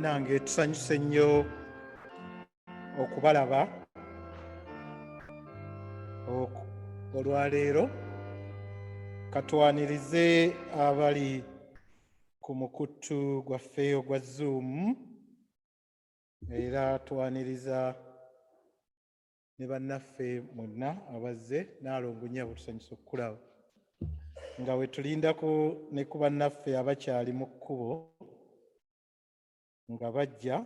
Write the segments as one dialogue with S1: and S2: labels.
S1: bannange tusanyuse nnyo okubalaba olwaleero. Katwanirize abali ku mukutu gwaffe ogwa Zoom, era twaniriza ne bannaffe mwenna abazze. Naalongo nnyo tusanyuse okukulaba nga we tulindako ne ku bannaffe abakyali mu kkubo nga bajja.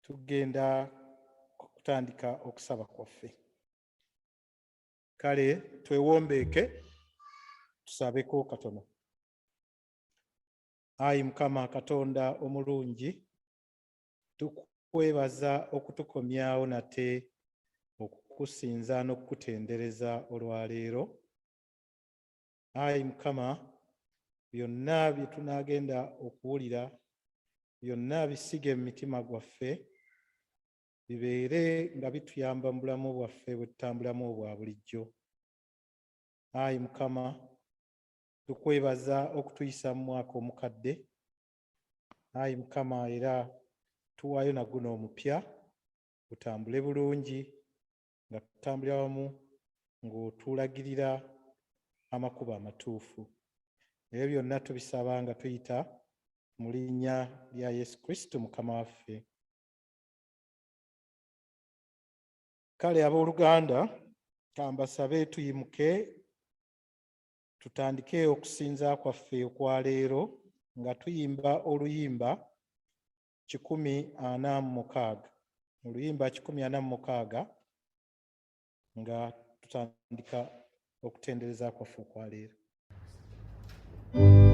S1: Tugenda kutandika okusaba kwaffe. Kale twewombeeke tusabeko katono. Ayi Mukama Katonda omulungi, tukwebaza okutukomyawo nate okukusinza n'okukutendereza olwaleero. Ayi Mukama, byonna bye tunaagenda okuwulira, byonna bisige mu mitima gwaffe, bibeere nga bituyamba mu bulamu bwaffe bwe tutambulamu obwa bulijjo. Ayi Mukama, tukwebaza okutuyisa mu mwaka omukadde. Ayi Mukama, era tuwaayo na guno omupya, gutambule bulungi, nga tutambulira wamu ng'otulagirira amakubo amatuufu. Ebyo byonna tubisaba nga tuyita mu linnya lya Yesu Kristo Mukama waffe. Kale abooluganda, kambasabe tuyimuke tutandike okusinza kwaffe okwaleero nga tuyimba oluyimba 146. Oluyimba 146 nga tutandika okutendereza kwaffe okwaleero.
S2: Oh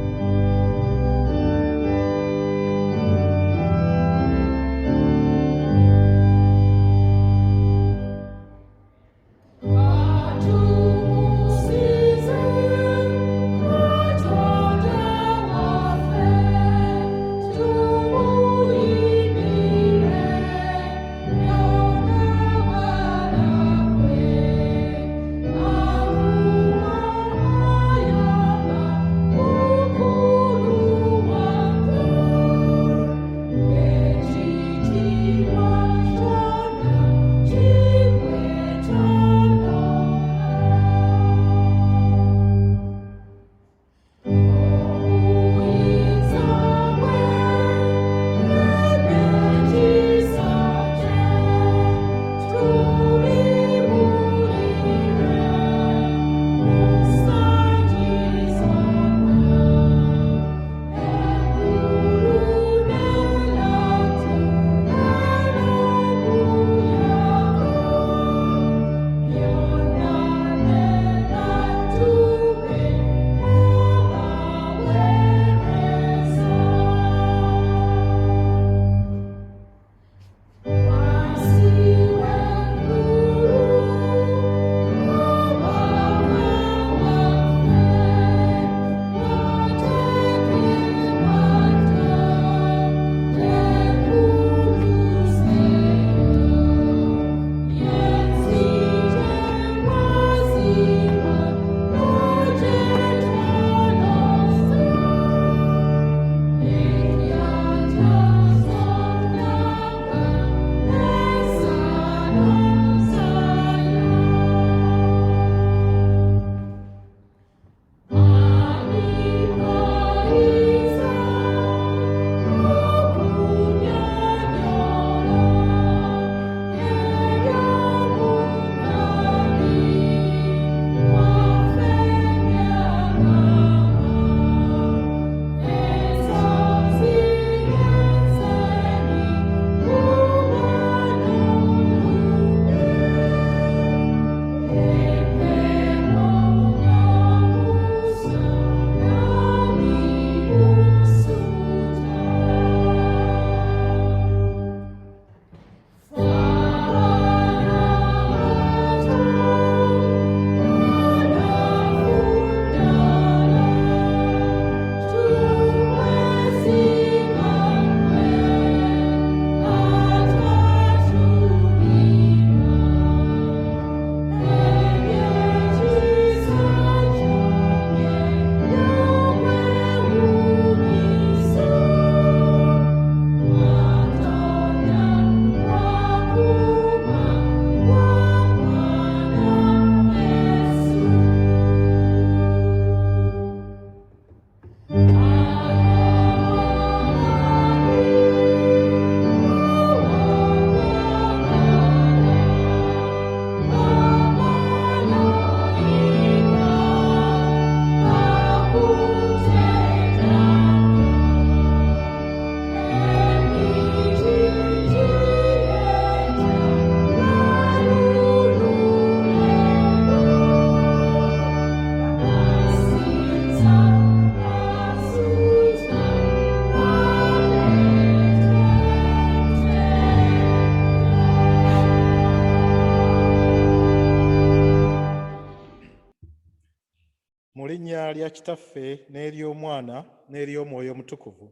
S1: Mu linnya lya Kitaffe n'ery'Omwana n'ery'Omwoyo Omutukuvu.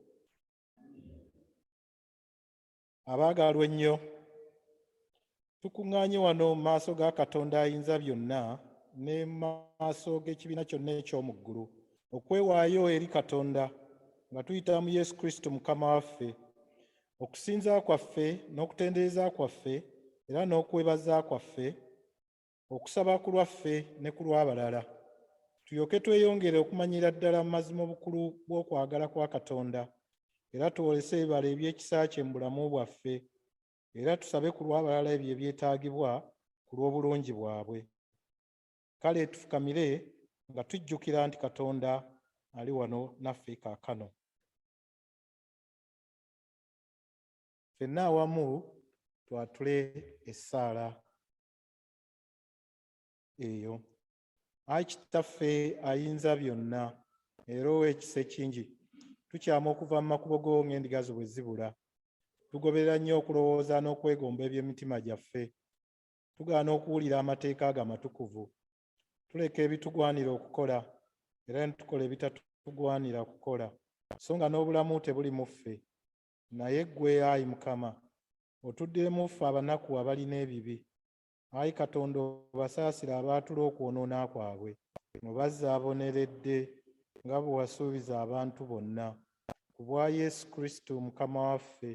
S1: Abaagalwa ennyo, tukuŋŋaanye wano mu maaso ga Katonda Ayinza Byonna ne mu maaso g'ekibiina kyonna eky'omu ggulu okwewaayo eri Katonda nga tuyita mu Yesu Kristo Mukama waffe, okusinza kwaffe n'okutendereza kwaffe era n'okwebaza kwaffe, okusaba ku lwaffe ne ku lw'abalala, tulyoke tweyongere okumanyira ddala mu mazima obukulu bw'okwagala kwa Katonda, era tuwolese ebibala eby'ekisa kye mu bulamu bwaffe, era tusabe ku lw'abalala ebyo ebyetaagibwa ku lw'obulungi bwabwe. Kale tufukamire nga tujjukira nti Katonda ali wano naffe kaakano. Ffenna awamu twatule essaala eyo. Ayi Kitaffe Ayinza Byonna era ow'ekisa ekingi, tukyama okuva mu makubo go ng'endiga zo bwe zibula. Tugoberera nnyo okulowooza n'okwegomba eby'emitima gyaffe. Tugaana okuwulira amateeka ago amatukuvu. Tuleka ebitugwanira okukola era ne tukola ebitatugwanira kukola, so nga n'obulamu tebuli mu ffe. Naye ggwe, Ayi Mukama, otuddiremu ffe abanaku abalina ebibi. Ayi Katonda, obasaasire abaatula okwonoona kwabwe, obazze aboneredde nga bwe wasuubiza abantu bonna. Ku bwa Yesu Kristo Mukama waffe.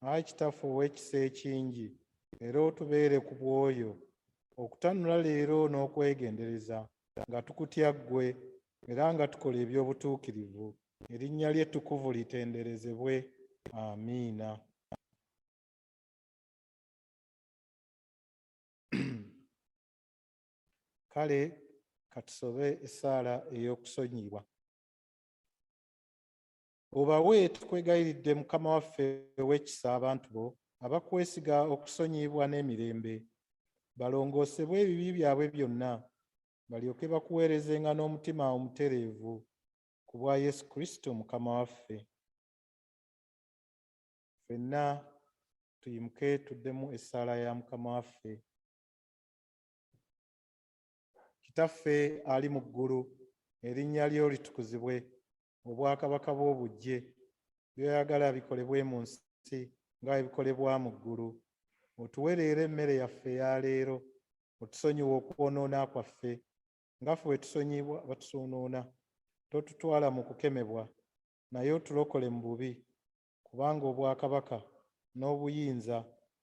S1: Ayi Kitaffe ow'ekisa ekingi, era otubeere ku bw'oyo, okutanula leero n'okwegendereza, nga tukutya ggwe era nga tukola eby'obutuukirivu. Erinnya lye ettukuvu litenderezebwe. Amiina. Kale katusobe essaala ey'okusonyiyibwa. Obawe tukwegayiridde Mukama waffe ow'ekisa abantu bo abakwesiga okusonyiyibwa n'emirembe, balongoosebwe ebibi byabwe byonna, balyoke bakuweerezenga n'omutima omutereevu ku bwa Yesu Kristo Mukama waffe. Ffenna tuyimuke tuddemu essaala ya Mukama waffe. Kitaffe ali mu ggulu, erinnya lyo litukuzibwe, obwakabaka bwo bujje, by'oyagala bikolebwe mu nsi nga bwe bikolebwa mu ggulu. Otuwe leero emmere yaffe eya leero, otusonyiwe okwonoona kwaffe nga ffe bwe tusonyiyibwa batusonoona. Totutwala mu kukemebwa, naye otulokole mu bubi, kubanga obwakabaka n'obuyinza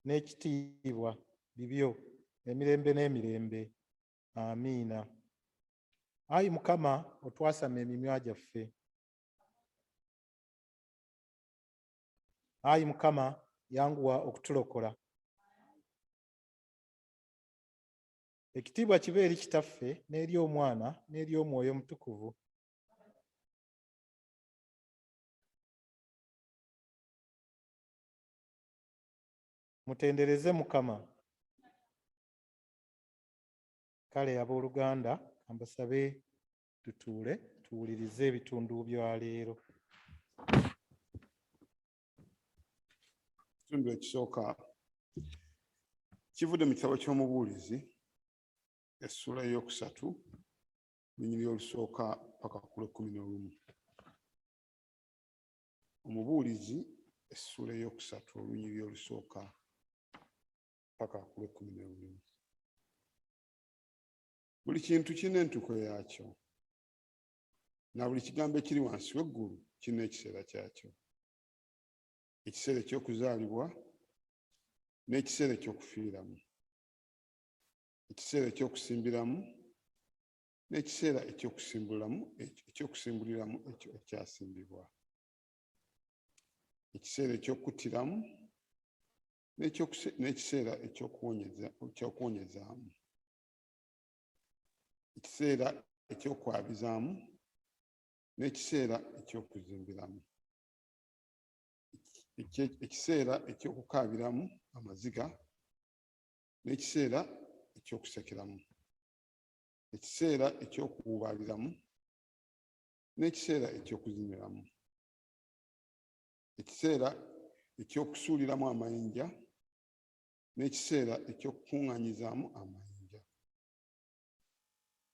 S1: n'ekitiibwa bibyo emirembe n'emirembe. Amiina. Ayi Mukama, otwasame emimwa gyaffe. Ayi Mukama, yanguwa okutulokola. Ekitiibwa kibe eri Kitaffe n'eri Omwana n'eri Omwoyo Omutukuvu. Mutendereze Mukama. Kale abooluganda, kambasabe tutuule tuwulirize ebitundu bya leero.
S2: Ekitundu ekisooka kivudde mu kitabo ky'Omubuulizi essula ey'okusatu lunyiriri olusooka paka ku lw'ekkumi. Omubuulizi essula ey'okusatu olunyiriri olusooka paka ku lw'ekkumi. Buli kintu kirina entuuko yaakyo, na buli kigambo ekiri wansi w'eggulu kirina ekiseera kyakyo. Ekiseera eky'okuzaalibwa n'ekiseera eky'okufiiramu, ekiseera eky'okusimbiramu n'ekiseera eky'okusimbuliramu ekyo ekyasimbibwa, ekiseera eky'okuttiramu n'ekiseera eky'okuwonyezaamu, ekiseera eky'okwabizaamu n'ekiseera eky'okuzimbiramu, ekiseera eky'okukaabiramu amaziga n'ekiseera eky'okusekeramu, ekiseera eky'okuwuubaaliramu n'ekiseera eky'okuzimiramu, ekiseera eky'okusuuliramu amayinja n'ekiseera eky'okukuŋŋaanyizaamu amayinja,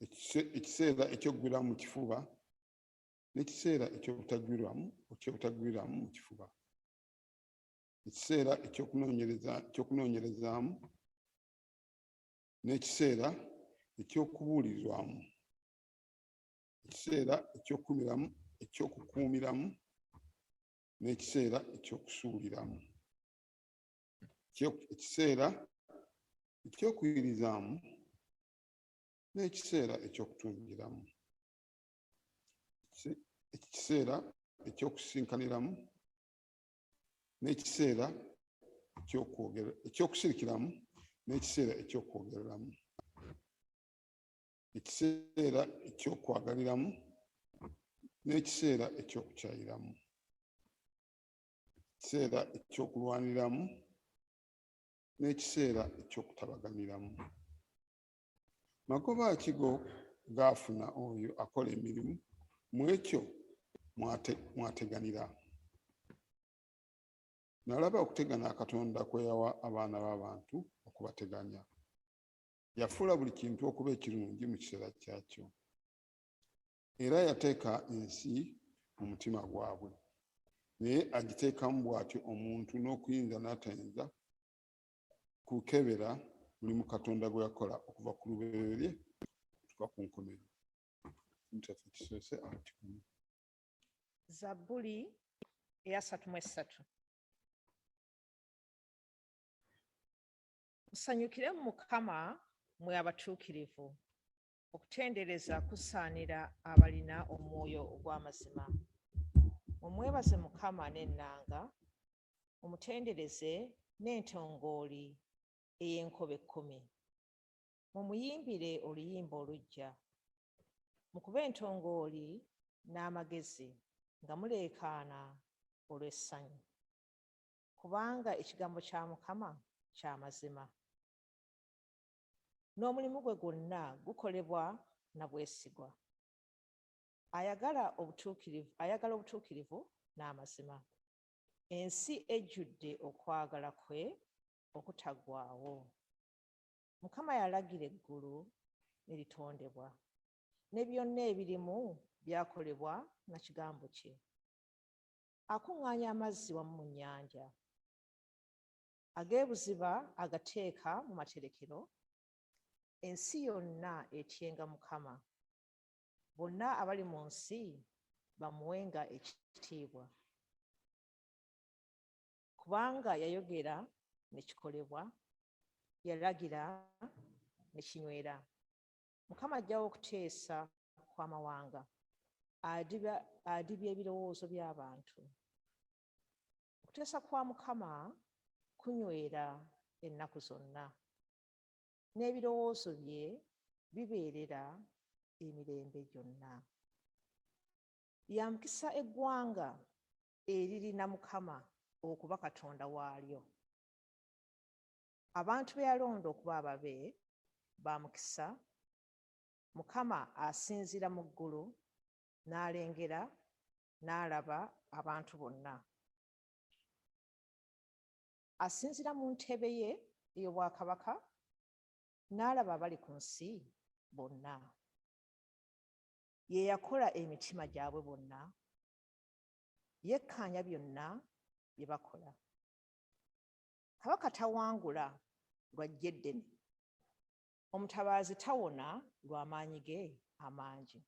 S2: ekiseera eky'okugwiramu mu kifuba n'ekiseera eky'obutagwiramu mu kifuba, ekiseera eky'okunoonyerezaamu n'ekiseera eky'okubuulirwamu, ekiseera eky'okukuumiramu n'ekiseera eky'okusuuliramu, ekiseera eky'okuyirizaamu n'ekiseera eky'okutungiramu, ekiseera eky'okusinkaniramu n'ekiseera eky'okusirikiramu n'ekiseera eky'okwogereramu, ekiseera eky'okwagaliramu n'ekiseera eky'okukyayiramu, ekiseera eky'okulwaniramu n'ekiseera eky'okutabaganiramu. Magoba ki go gaafuna oyo akola emirimu mu ekyo mwateganira? Nalaba okutegana Katonda kwe yawa abaana b'abantu okubateganya. Yafuula buli kintu okuba ekirungi mu kiseera kyakyo, era yateeka ensi mu mutima gwabwe, naye agiteekamu bw'atyo omuntu n'okuyinza n'atayinza kukebera mulimu Katonda gwe yakola okuva ku lubereberye okutuuka ku nkomerero.
S3: Zabbuli eya 33. Musanyukire mu Mukama mwe abatuukirivu, okutendereza kusaanira abalina omwoyo ogw'amazima. Mumwebaze Mukama n'ennanga, mumutendereze n'entongooli ey'enkobe 10. Mumuyimbire oluyimba oluggya, mukube entongooli n'amagezi nga muleekaana olw'essanyu, kubanga ekigambo kya Mukama kya mazima, n'omulimu gwe gwonna gukolebwa na bwesigwa. Ayagala obutuukirivu n'amazima. Ensi ejjudde okwagala kwe okutaggwaawo. Mukama yalagira eggulu ne litondebwa, ne byonna ebirimu byakolebwa na kigambo kye. Akuŋŋaanya amazzi wamu mu nnyanja, ag'ebuziba agateeka mu materekero. Ensi yonna etyenga Mukama, bonna abali mu nsi bamuwenga ekitiibwa. Kubanga yayogera ne kikolebwa, yalagira ne kinywera. Mukama ajjawo okuteesa kw'amawanga, adibya ebirowoozo by'abantu. Okuteesa kwa Mukama kunywera ennaku zonna, n'ebirowoozo bye bibeerera emirembe gyonna. Yamukisa eggwanga eririna Mukama okuba Katonda waalyo. Abantu be yalonda okuba ababe bamukisa. Mukama asinziira mu ggulu n'alengera n'alaba abantu bonna. Asinziira mu ntebe ye ey'obwakabaka n'alaba abali ku nsi bonna. Ye yakola emitima gyabwe bonna, yekkaanya byonna bye bakola. Kabaka tawangula lwa ggye ddene, omutabaazi tawona lw'amaanyi ge amangi.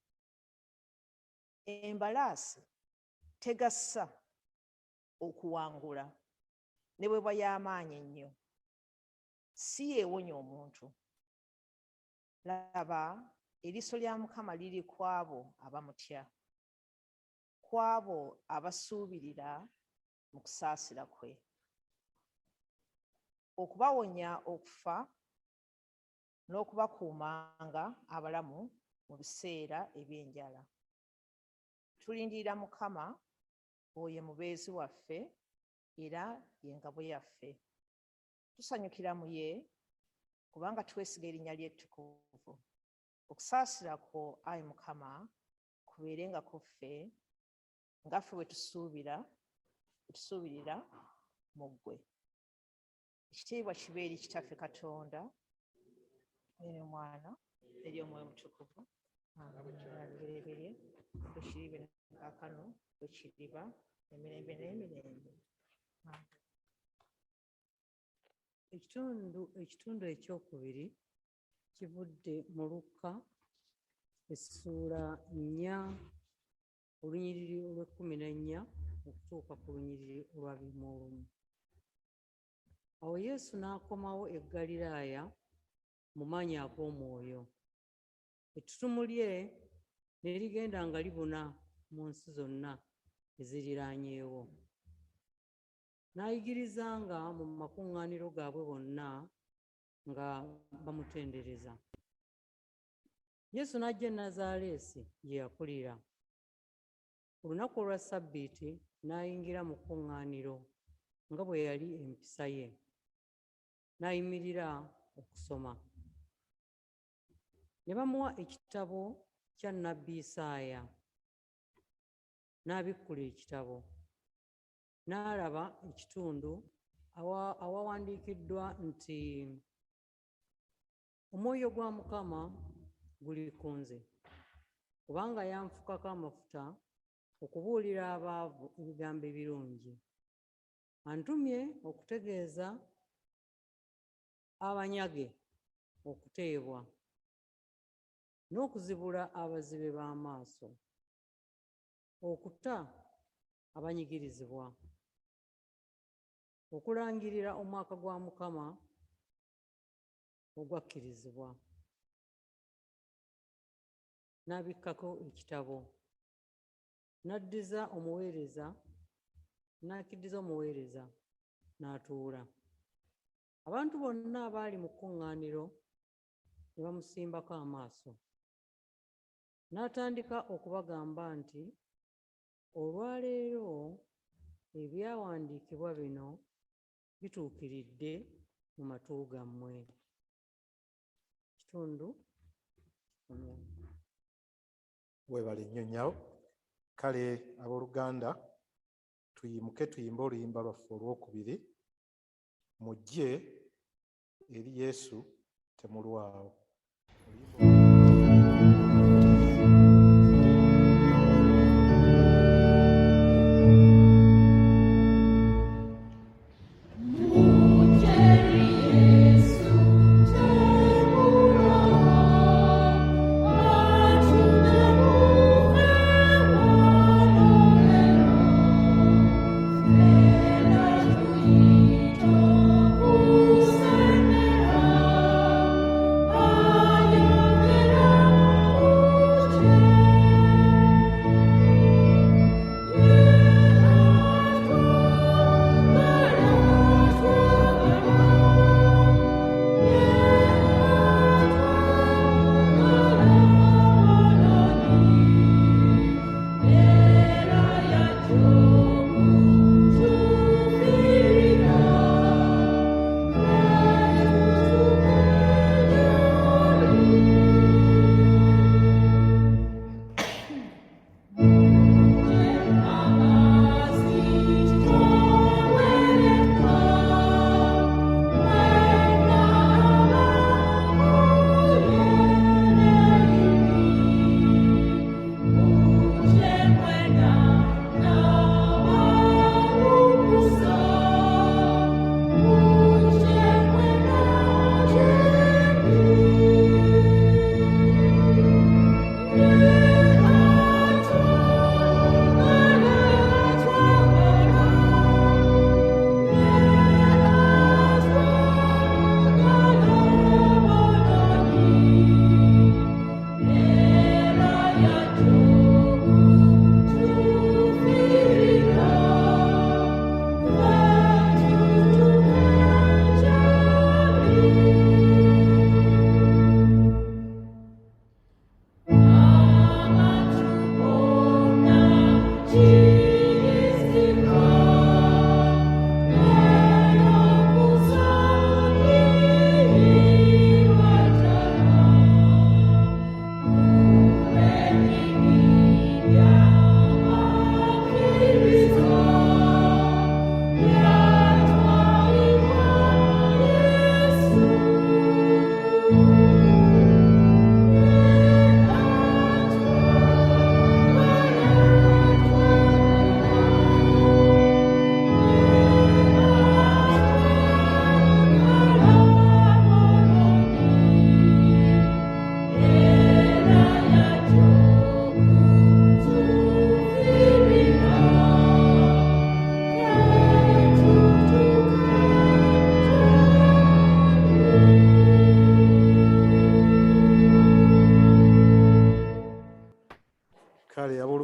S3: Embalaasi tegassa okuwangula ne bw'eba y'amaanyi ennyo, si yeewonya omuntu. Laba, eriiso lya Mukama liri ku abo abamutya, ku abo abasuubirira mu kusaasira kwe, okubawonya okufa n'okubakuumanga abalamu mu biseera eby'enjala. Tulindirira Mukama, oyo mubeezi waffe era ye ngabo yaffe. Tusanyukira mu ye kubanga twesiga erinnya lye ettukuvu. Okusaasira kwo, Ayi Mukama, kubeerenga ku ffe nga ffe bwe tusuubirira mu ggwe. Ekitiibwa kibe eri Kitaffe Katonda ne Mwana ery'omwoyo mutukuvu abibereberye bwekiribe kaakano bwekiriba emirembe n'emirembe.
S4: Ekitundu ekyokubiri kivudde mu Luka essuula 4 olunyiriri olw'14 okutuuka ku lunyiriri olwa 21. Awo Yesu n'akomawo e Ggaliraaya mu maanyi ag'omwoyo. Ettutumu lye ne ligenda nga libuna mu nsi zonna eziriraanyeewo. N'ayigirizanga mu makuŋŋaaniro gaabwe bonna nga bamutendereza. Yesu n'ajja e Nazaaleesi gye yakulira. Ku lunaku olwa Ssabbiiti n'ayingira mu kkuŋŋaaniro nga bwe yali empisa ye, n'ayimirira okusoma. Ne bamuwa ekitabo kya nnabbi Isaaya. N'abikkula ekitabo, n'alaba ekitundu awawandiikiddwa nti, Omwoyo gwa Mukama guli ku nze, kubanga yanfukako amafuta okubuulira abaavu ebigambo ebirungi. Antumye okutegeeza abanyage okuteebwa, n'okuzibula abazibe b'amaaso, okuta abanyigirizibwa, okulangirira omwaka gwa Mukama ogwakkirizibwa. N'abikkako ekitabo, n'akiddiza omuweereza n'atuula. Abantu bonna abaali mu kkuŋŋaaniro ne bamusimbako amaaso. N'atandika okubagamba nti, olwaleero ebyawandiikibwa bino bituukiridde mu matu gammwe. Kitundu
S1: Weebale nnyo nnyabo. Kale abooluganda, tuyimuke tuyimbe oluyimba lwaffe olwokubiri, mujje eri Yesu temulwawo.
S5: Oh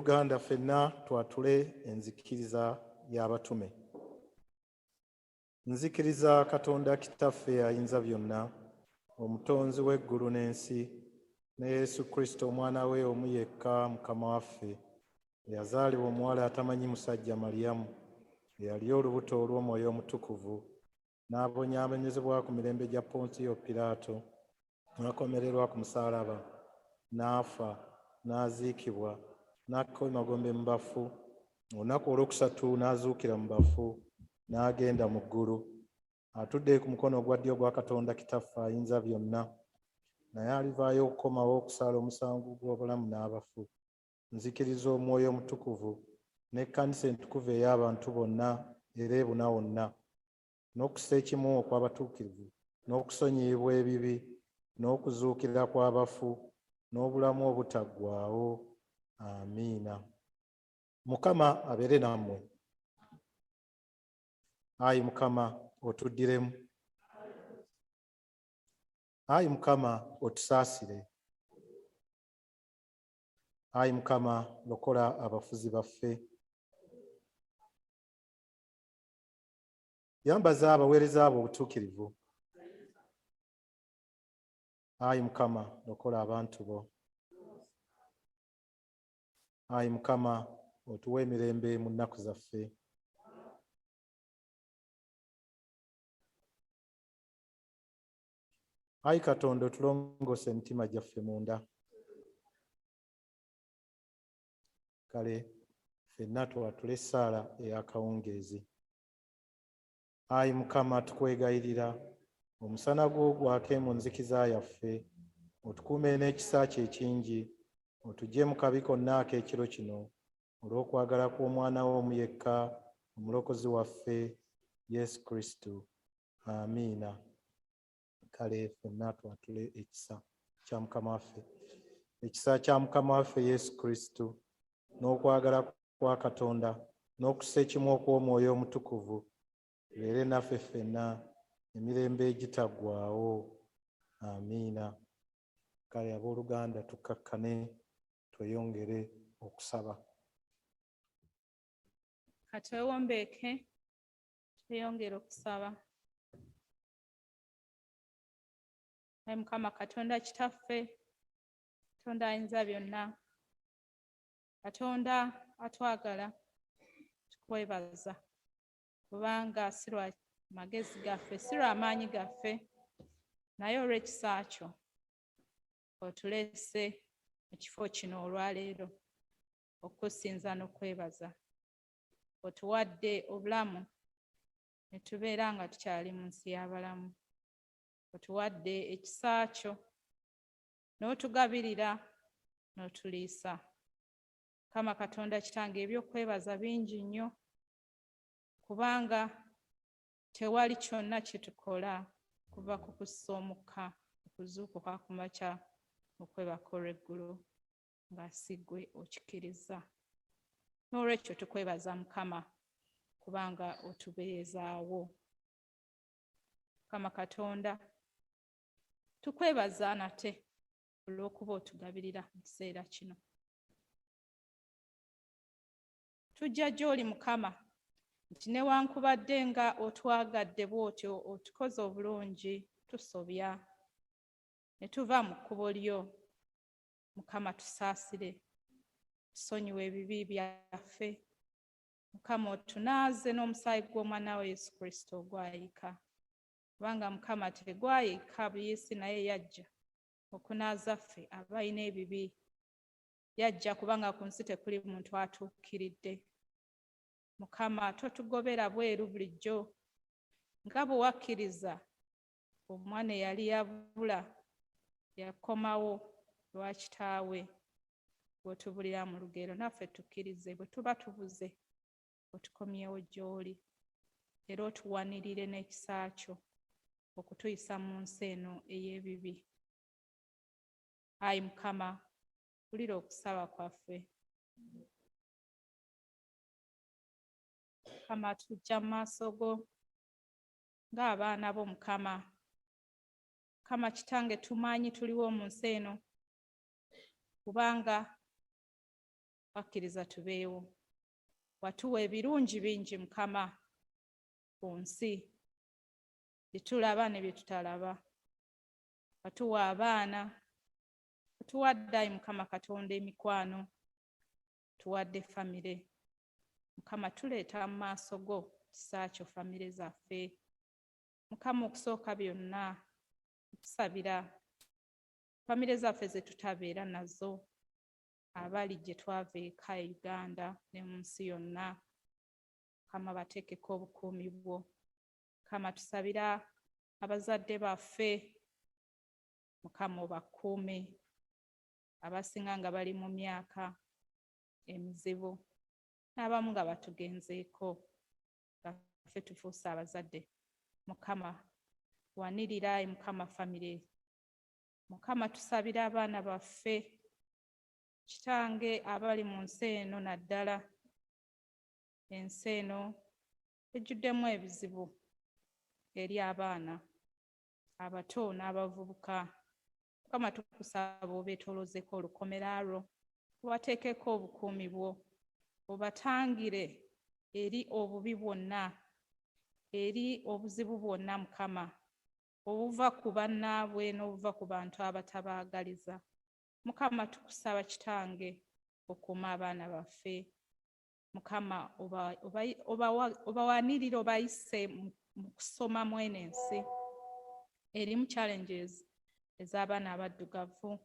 S1: Abooluganda ffenna twatule enzikiriza y'abatume. Nzikiriza Katonda Kitaffe ayinza byonna, omutonzi w'eggulu n'ensi, ne Yesu Kristo omwana we omu yekka Mukama waffe, eyazaalibwa omuwala atamanyi musajja Maliyamu, eyali olubuto olw'Omwoyo Omutukuvu, n'abonyaabonyezebwa ku mirembe gya Pontiyo Piraato, n'akomererwa ku musaalaba, n'afa, n'aziikibwa, n'akka emagombe mu bafu, olunaku olwokusatu n'azuukira mu bafu, n'agenda mu ggulu, atudde ku mukono ogwa ddyo gwa Katonda Kitaffe ayinza byonna, naye alivaayo okukomawo okusala omusango gw'obulamu n'abafu. Nzikiriza Omwoyo Omutukuvu n'Ekkanisa entukuvu ey'abantu bonna era ebuna wonna, n'okussa ekimu okw'abatuukirivu, n'okusonyiyibwa ebibi, n'okuzuukira kw'abafu, n'obulamu obutaggwaawo. Amiina. Mukama abeere nammwe. Ayi Mukama otuddiremu. Ayi Mukama otusaasire. Ayi Mukama lokola abafuzi baffe. Yambaza abaweereza abo obutuukirivu. Ayi Mukama lokola abantu bo. Ayi Mukama otuwe emirembe mu nnaku zaffe. Ayi Katonda otulongoose emitima gyaffe munda. Kale ffenna twatule essaala ey'akawungeezi. Ayi Mukama tukwegayirira, omusana gwo gwake mu nzikiza yaffe, otukuume n'ekisa kye ekingi, otuggye mu kabi konna ak'ekiro kino, olw'okwagala kw'omwana wo omu yekka, omulokozi waffe, Yesu Kristo. Amiina. Kale ffenna twatule ekisa kya Mukama waffe. Ekisa kya Mukama waffe Yesu Kristo, n'okwagala kwa Katonda, n'okussa ekimu okw'Omwoyo Omutukuvu, bibeere naffe ffenna emirembe egitaggwaawo. Amiina. Kale abooluganda tukkakkane tweyongere okusaba.
S5: Katwewombeeke tweyongere okusaba. Ayi Mukama Katonda Kitaffe, Katonda ayinza byonna, Katonda atwagala, tukwebaza kubanga si lwa magezi gaffe, si lwa maanyi gaffe, naye olw'ekisa kyo otuleese mu kifo kino olwaleero okusinza n'okwebaza. Otuwadde obulamu ne tubeera nga tukyali mu nsi y'abalamu. Otuwadde ekisa kyo n'otugabirira n'otuliisa. Mukama Katonda Kitange, eby'okwebaza bingi nnyo kubanga tewali kyonna kye tukola kuva ku kussa omukka, okuzuukuka ku makya, okwebaka olw'eggulu nga si ggwe okikiriza. N'olwekyo tukwebaza Mukama kubanga otubeezaawo. Mukama Katonda tukwebaza nate olw'okuba otugabirira mu kiseera kino. Tujja gy'oli Mukama nti newankubadde nga otwagadde bw'otyo otukoze obulungi, tusobya ne tuva mu kkubo lyo. Mukama tusaasire, tusonyiwe ebibi byaffe. Mukama otunaaze n'omusaayi gw'omwana we Yesu Kristo ogwayika. Kubanga Mukama tegwayika buyiisi, naye yajja okunaaza ffe abalina ebibi. Yajja kubanga ku nsi tekuli muntu atuukiridde. Mukama totugobera bweru bulijjo, nga bwe wakkiriza omwana eyali yabula yakomawo lwa kitaawe, bw'otubulira mu lugero, naffe tukkirize bwe tuba tubuze otukomyewo gy'oli, era otuwanirire n'ekisa kyo okutuyisa mu nsi eno ey'ebibi. Ayi Mukama, wulira okusaba kwaffe. Mukama, tujja mu maaso go ng'abaana bo Mukama. Mukama Kitange, tumanyi tuliwo mu nsi eno kubanga wakkiriza tubeewo. Watuwa ebirungi bingi Mukama ku nsi bye tulaba ne bye tutalaba. Watuwa abaana, watuwadde Ayi Mukama Katonda emikwano, tuwadde famire. Mukama tuleeta mu maaso go kisa kyo famire zaffe. Mukama okusooka byonna tusabira famire zaffe ze tutabeera nazo, abali gye twava eka e Uganda ne mu nsi yonna. Mukama bateekeko obukuumi bwo. Mukama tusabira abazadde baffe, Mukama obakuume, abasinga nga bali mu myaka emizibu n'abamu nga batugenzeeko, ffe tufuuse abazadde. Mukama wanirira Ayi Mukama famire. Mukama tusabira abaana baffe, Kitange abali mu nsi eno, naddala ensi eno ejjuddemu ebizibu eri abaana abato n'abavubuka. Mukama tukusaba obeetooloozeko olukomera lwo, obateekeko obukuumi bwo, obatangire eri obubi bwonna, eri obuzibu bwonna Mukama obuva ku bannaabwe n'obuva ku bantu abatabaagaliza. Mukama tukusaba Kitange okuuma abaana baffe. Mukama obawanirire, obayise mu kusoma mweno ensi. Erimu challenges ez'abaana abaddugavu,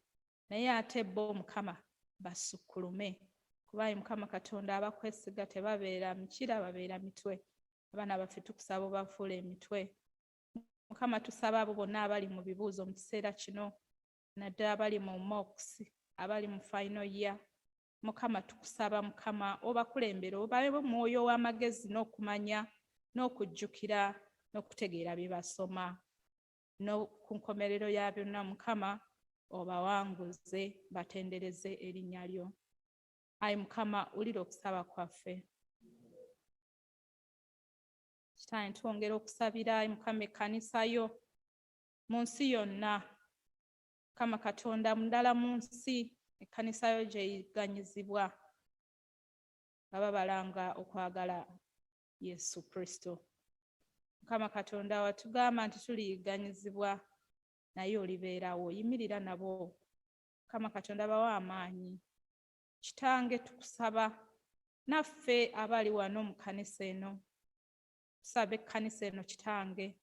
S5: naye ate bo Mukama basukkulume, kuba Ayi Mukama Katonda abakwesiga tebabeera mikira, babeera mitwe. Abaana baffe tukusaba obafuula emitwe. Mukama tusaba abo bonna abali mu bibuuzo mu kiseera kino, naddala abali mu mocks, abali mu final year. Mukama tukusaba Mukama obakulembere, obawe omwoyo w'amagezi n'okumanya n'okujjukira n'okutegeera bye basoma. Ku nkomerero ya byonna Mukama obawanguze, batendereze erinnya lyo. Ayi Mukama wulira okusaba kwaffe. Kitange twongera okusabira Ayi Mukama ekkanisa yo mu nsi yonna. Mukama Katonda mundala mu nsi ekkanisa yo gyeyiganyizibwa, baba balanga okwagala Yesu Kristo. Mukama Katonda watugamba nti tuliyiganyizibwa, naye olibeerawo, yimirira nabo. Mukama Katonda bawa amaanyi. Kitange tukusaba naffe abali wano mu kkanisa eno, tusaba ekkanisa eno Kitange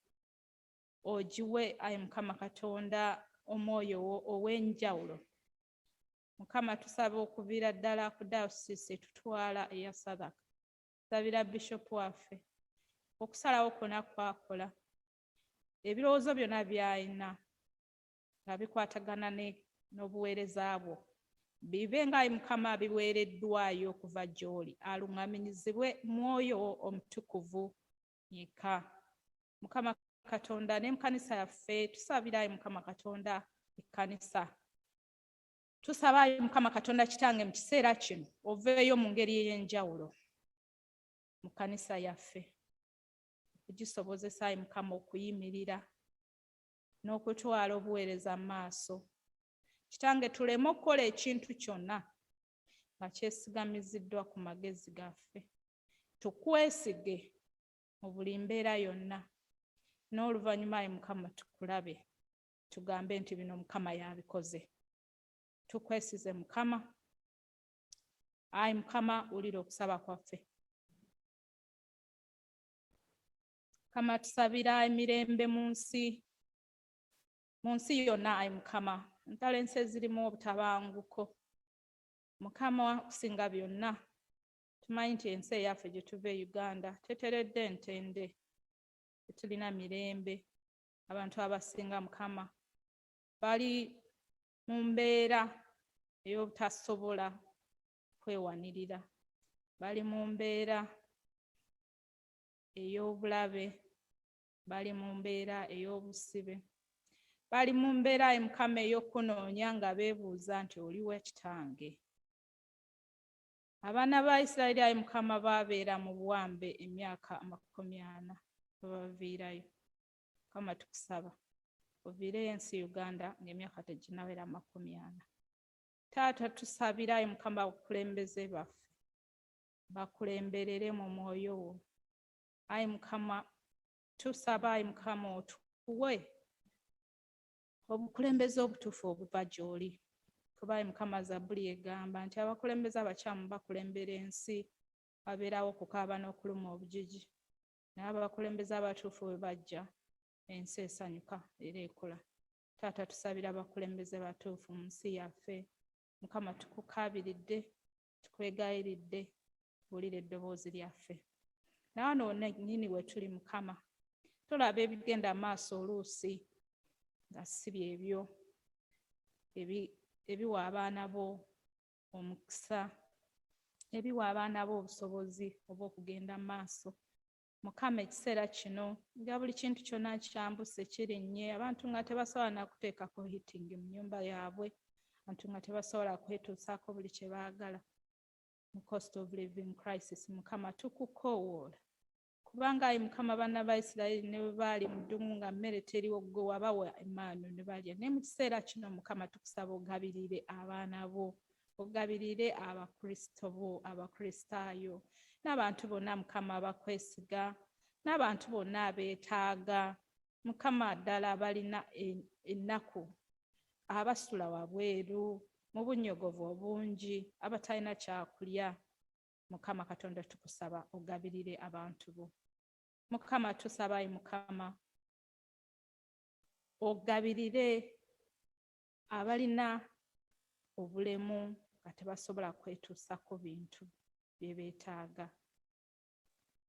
S5: ogiwe Ayi Mukama Katonda omwoyo ow'enjawulo. Mukama tusaba okuviira ddala ku dayosisi etutwala eya Southwark. Tusabira Bishop waffe okusalawo kwonna kwakola, ebirowoozo byonna by'alina nga bikwatagana n'obuweereza bwo bibe nga Ayi Mukama biweereddwayo okuva gy'oli, aluŋŋamirizibwe mwoyo omutukuvu yekka. Mukama Katonda ne mu kkanisa yaffe tusabira Ayi Mukama Katonda ekkanisa. Tusaba Ayi Mukama Katonda Kitange mu kiseera kino oveeyo mu ngeri ey'enjawulo mu kkanisa yaffe, okugisobozesa Ayi Mukama okuyimirira n'okutwala obuweereza mu maaso. Kitange tuleme okukola ekintu kyonna nga kyesigamiziddwa ku magezi gaffe. Tukwesige mu buli mbeera yonna, n'oluvannyuma Ayi Mukama tukulabe tugambe nti bino Mukama yabikoze. Tukwesize Mukama. Ayi Mukama wulira okusaba kwaffe. Mukama tusabira emirembe mu nsi yonna Ayi Mukama, ntalo ensi ezirimu obutabanguko. Mukama okusinga byonna tumanyi nti ensi eyaffe gye tuva e Uganda teteredde ntende, tetulina mirembe. Abantu abasinga Mukama bali mu mbeera ey'obutasobola kwewanirira, bali mu mbeera ey'obulabe, bali mu mbeera ey'obusibe, bali mu mbeera Ayi Mukama ey'okunoonya nga beebuuza nti oliwa Kitange. Abaana ba Isirayiri Ayi Mukama baabeera mu buwambe emyaka 40 babaviirayo. Mukama tukusaba oviireyo ensi Uganda ng'emyaka teginnawera 40. Taata tusabira Ayi Mukama abakulembeze baffe bakulemberere mu mwoyo wo. Ayi Mukama tusaba Ayi Mukama otuwe obukulembeze obutuufu obuva gy'oli. Kuba Ayi Mukama Zabbuli egamba nti abakulembeze abakyamu bakulembera ensi wabeerawo okukaaba n'okuluma obujiji. Naye abakulembeze abatuufu bwe bajja ensi esanyuka era ekola. Taata tusabira abakulembeze batuufu mu nsi yaffe. Mukama tukukaabiridde, tukwegayiridde, wulira eddoboozi lyaffe. Nawano nnyini we tuli Mukama, tulaba ebigenda maaso oluusi nga si byebyo ebiwa abaana bo omukisa, ebiwa abaana bo obusobozi obw'okugenda maaso. Mukama ekiseera kino nga buli kintu kyonna kyambuse kirinnye, abantu nga tebasobola nakuteekako hitingi mu nnyumba yaabwe, abantu nga tebasobola kwetuusaako buli kye baagala. Mu cost of living crisis, Mukama tukukoowoola. Kubanga Ayi Mukama abaana ba Isirayiri ne bwe baali mu ddungu nga mmere teriwo, ggwe wabawa emmaanu ne balya. Naye mu kiseera kino Mukama tukusaba ogabirire abaana bo, ogabirire abakristo bo, abakristaayo, n'abantu bonna Mukama abakwesiga, n'abantu bonna abeetaaga. Mukama ddala abalina ennaku, abasula wabweru mu bunnyogovu obungi, abatalina kyakulya. Mukama Katonda tukusaba ogabirire abantu bo. Mukama tusaba Ayi Mukama ogabirire abalina obulemu nga tebasobola kwetuusako bintu bye beetaaga.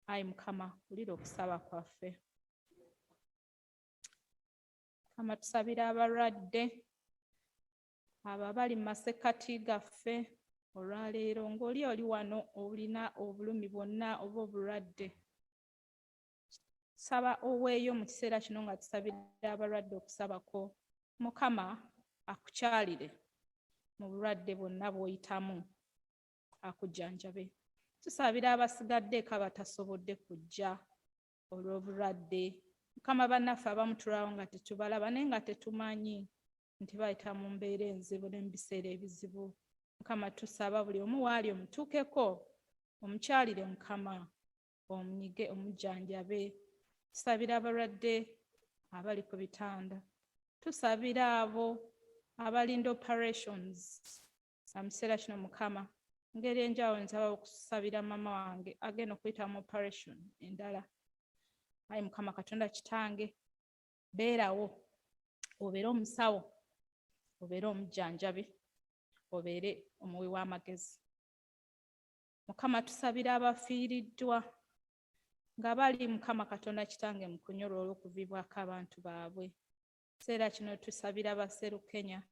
S5: Ayi Mukama wulira okusaba kwaffe. Mukama tusabira abalwadde abo abali mu masekkati gaffe olwaleero, ng'oli oli wano olina obulumi bwonna oba obulwadde. Saba oweeyo mu kiseera kino nga tusabira abalwadde okusabako. Mukama akukyalire mu bulwadde bwonna bw'oyitamu, akujjanjabe. Tusabira abasigaddeeko abatasobodde kujja olw'obulwadde. Mukama bannaffe abamu tulwawo nga tetubalaba naye nga tetumanyi nti bayita mu mbeera enzibu ne mu biseera ebizibu. Mukama tusaba buli omu waali omutuukeko, omukyalire Mukama, omunyige, omujjanjabe. Tusabira abalwadde abali ku bitanda. Tusabira abo abalinda operations mu kiseera kino Mukama. Ngeri enjawulo nsaba okusabira mama wange agenda okuyita mu operation endala. Ayi Mukama Katonda kitange, beerawo, obeere omusawo, obeere omujjanjabi, obeere omuwi w'amagezi. Mukama tusabira abafiiriddwa nga bali Mukama Katonda kitange mu kunyolwa olw'okuviibwako abantu baabwe. Kiseera kino tusabira abaserukenya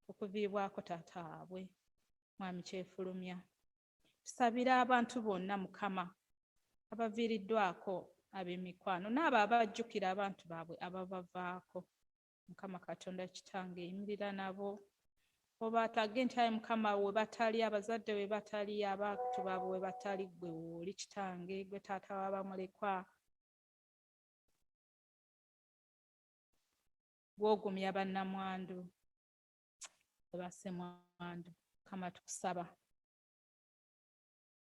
S5: okuviibwako taata waabwe Mwami Kyefulumya. Tusabira abantu bonna Mukama abaviiriddwako ab'emikwano n'abo abajjukira abantu baabwe ababavaako. Mukama Katonda kitange yimirira nabo, obatage nti Ayi Mukama we batali, abazadde we batali, abantu baabwe we batali, ggwe wooli kitange, ggwe taata w'abamulekwa. Gw'ogumya bannamwandu, bassemwandu. Mukama tukusaba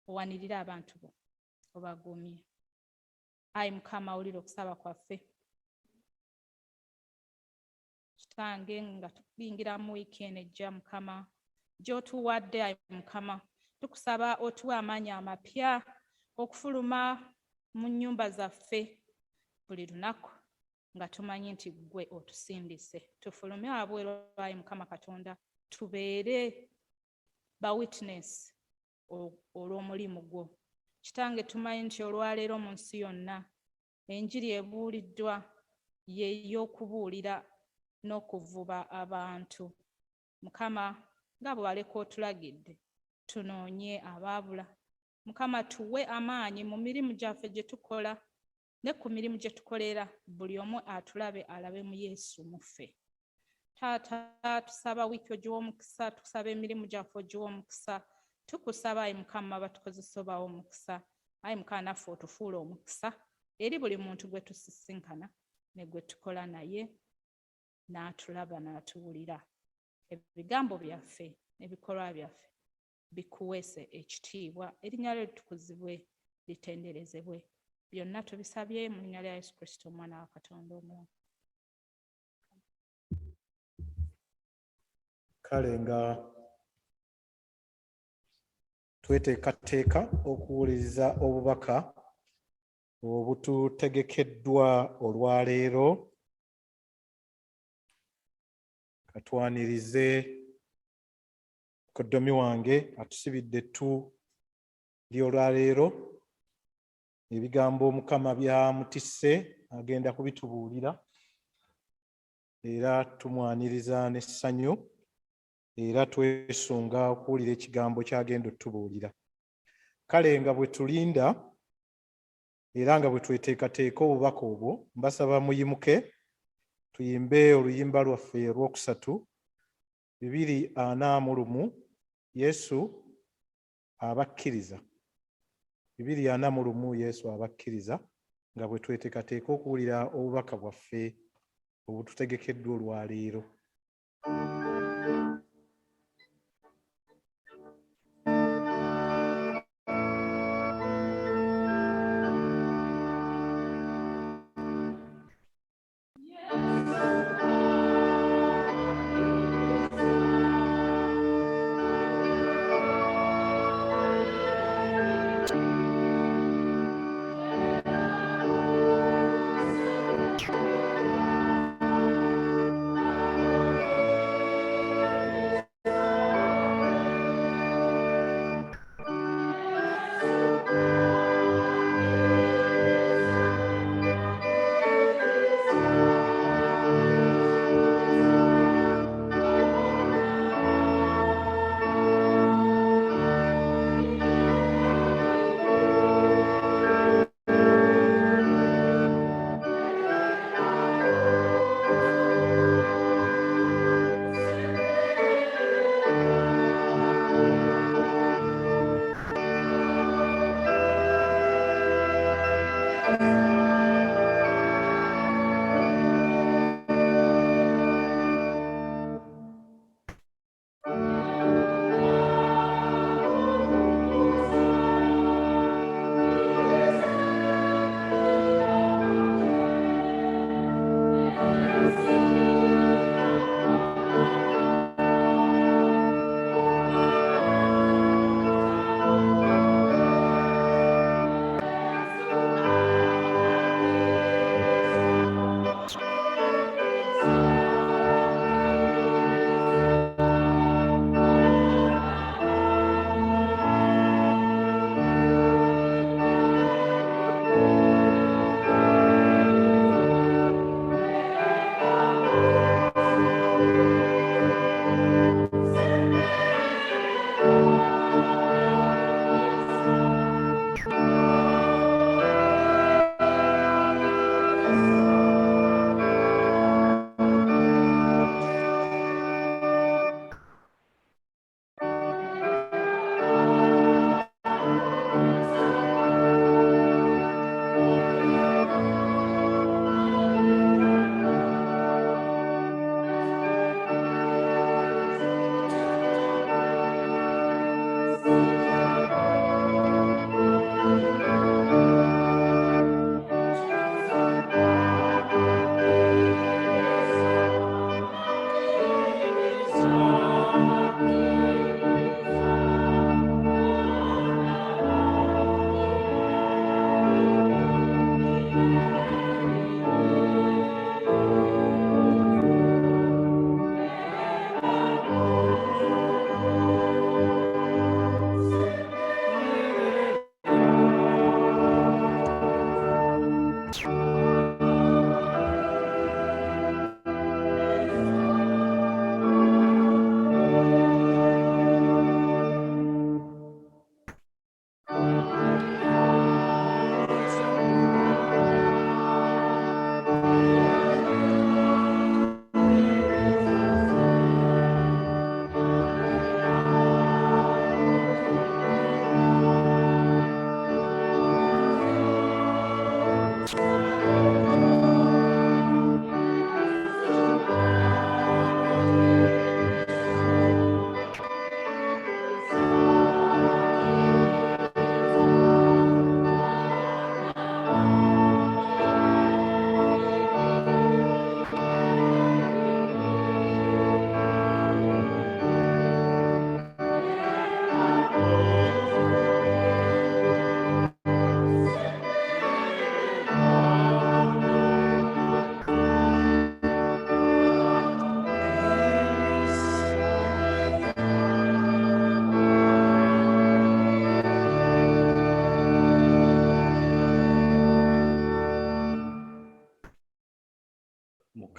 S5: owanirire abantu bo, obagumye. Ayi Mukama wulira okusaba kwaffe. Kitange nga tuyingira mu wiikendi ejja Mukama gy'otuwadde Ayi Mukama, tukusaba otuwe amaanyi amapya okufuluma mu nnyumba zaffe buli lunaku nga tumanyi nti ggwe otusindise. Tufulume wabweru Ayi Mukama Katonda, tubeere ba witness olw'omulimu gwo. Kitange tumanyi nti olwaleero mu nsi yonna enjiri ebuuliddwa ye y'okubuulira n'okuvuba abantu. Mukama nga bwe waleka otulagidde tunoonye abaabula. Mukama tuwe amaanyi mu mirimu gyaffe gye tukola ne ku mirimu gye tukolera, buli omu atulabe alabe mu Yesu muffe. Taata tusaba wiiki ogiwa omukisa, tusaba emirimu gyaffe ogiwa omukisa. Tukusaba Ayi Mukama batukozesa obawo omukisa. Ayi Mukama naffe otufuula omukisa eri buli muntu gwe tusisinkana ne gwe tukola naye, n'atulaba n'atuwulira. Ebigambo byaffe ebikolwa byaffe bikuweese ekitiibwa, erinnya lyo litukuzibwe litenderezebwe. Byonna tubisabye mu linnya lya Yesu Kristo omwana wa Katonda omulamu.
S1: Kale nga tweteekateeka okuwuliriza obubaka obututegekeddwa olwaleero, katwanirize mukoddomi wange atusibidde ettu ly'olwaleero. Ebigambo Mukama byamutisse agenda kubitubuulira, era tumwaniriza n'essanyu, era twesunga okuwulira ekigambo ky'agenda otubuulira. Kale nga bwe tulinda era nga bwe tweteekateeka obubaka obwo, mbasaba muyimuke tuyimbe oluyimba lwaffe olwokusatu, 241, Yesu abakkiriza. 241, Yesu abakkiriza, nga bwe tweteekateeka okuwulira obubaka bwaffe obututegekeddwa olwaleero.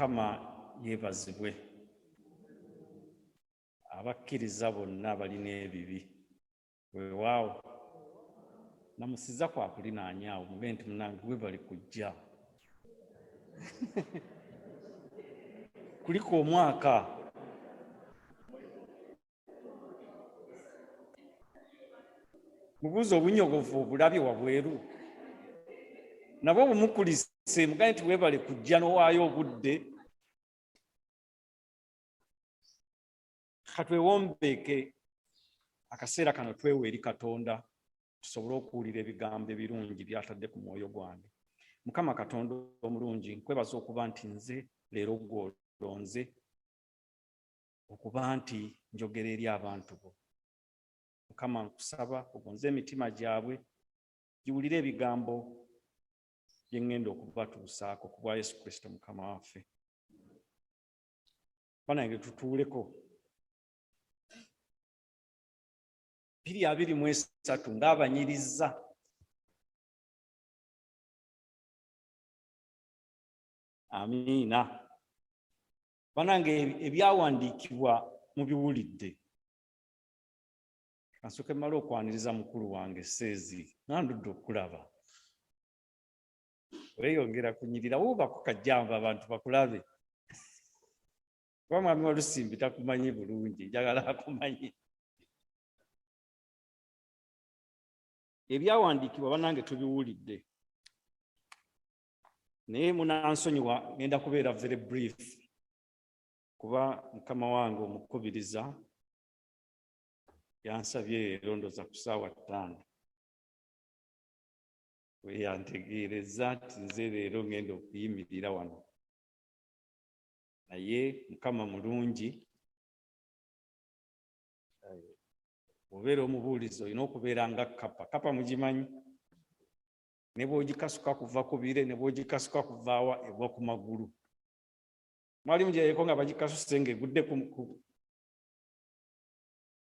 S6: Mukama yeebazibwe. Abakkiriza bonna balina ebibi. Weewaawo namusiza kwakulinaanyaawo muge nti munange we bali kujja kuliko omwaka mubuuza obunyogovu obulabye wabweru nabo bumukulise mugaye nti weebale kujja n'owaayo obudde katwewombeeke akaseera kano twewe eri Katonda tusobole okuwulira ebigambo ebirungi byatadde ku mwoyo gwange. Mukama Katonda omulungi, nkwebaza okuba nti nze leero gw'olonze okuba nti njogera eri abantu bo. Mukama nkusaba ogonze emitima gyabwe giwulire ebigambo bye ŋŋenda okubatuusaako ku bwa Yesu Kristo Mukama waffe. Banange tutuuleko 2:23 ng'abanyiriza. Amiina. Banange ebyawandiikibwa mubiwulidde. Kasooke mmale okwaniriza mukulu wange Seezi nandudde okulaba. Weeyongera kunyirira wuubako kajjamba abantu bakulabe. Kuba mwami Walusimbi takumanyi bulungi, njagala akumanyi. Ebyawandiikibwa banange tubiwulidde. Naye munansonyiwa ngenda kubeera very brief kuba mukama wange omukubiriza yansabye erondoza ku ssaawa 5. Weyantegeereza nti nze leero ngenda okuyimirira wano. Naye Mukama mulungi. Obeera omubuulizi olina okubeera nga Kapa. Kapa mugimanyi? Ne bw'ogikasuka kuva ku bire, ne bw'ogikasuka kuvaawa egwa ku magulu. Mwalimu gyeyeko nga bagikasuse ng'egudde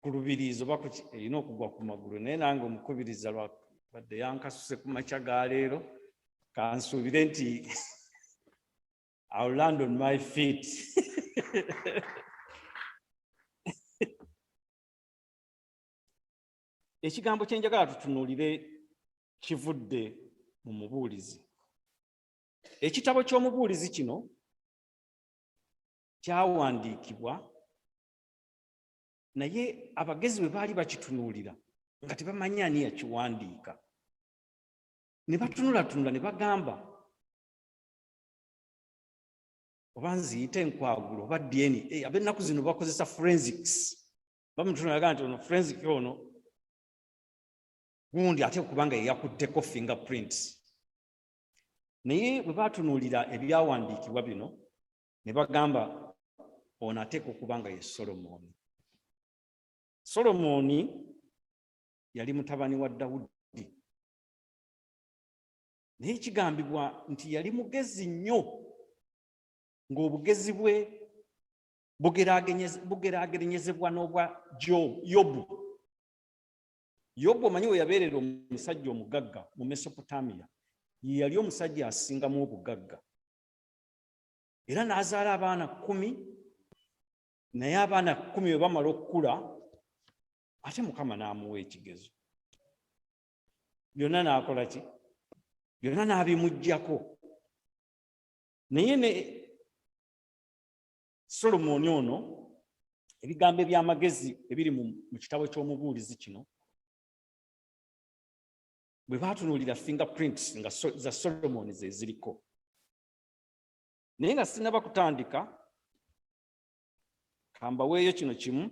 S6: ku lubiriizi oba erina okugwa ku magulu. Naye nange omukubiriza lwabadde yankasuse ku makya ga leero, kansuubire nti I'll land on my feet. Ekigambo kye njagala tutunuulire kivudde mu mubuulizi. Ekitabo ky'omubuulizi kino kyawandiikibwa naye abagezi bwe baali bakitunuulira nga tebamanyi ani yakiwandiika. Ne batunulatunula ne bagamba oba nziyite enkwagulo oba DNA. Ab'ennaku zino bakozesa forensics. Bamutunulaga nti ono forensic ono gundi ate kubanga yakutteko fingerprints. Naye bwe batunuulira ebyawandiikibwa bino ne bagamba ono ateeka okuba nga ye Solomoni. Solomoni yali mutabani wa Dawudi. Naye kigambibwa nti yali mugezi nnyo ng'obugezi bwe bugeraageranyezebwa n'obwa Yobu. Yobu omanyi we yabeerera omusajja omugagga mu Mesopotamiya. Ye yali omusajja asingamu obugagga. Era n'azaala abaana 10, naye abaana 10 bwe bamala okukula ate Mukama n'amuwa ekigezo. Byonna n'akola ki? Byonna n'abimuggyako. Naye ne Solomoni ono ebigambo eby'amagezi ebiri mu kitabo ky'omubuulizi kino bwe batunuulira fingerprints nga za Solomoni ze ziriko. Naye nga sinaba kutandika kambaweeyo kino kimu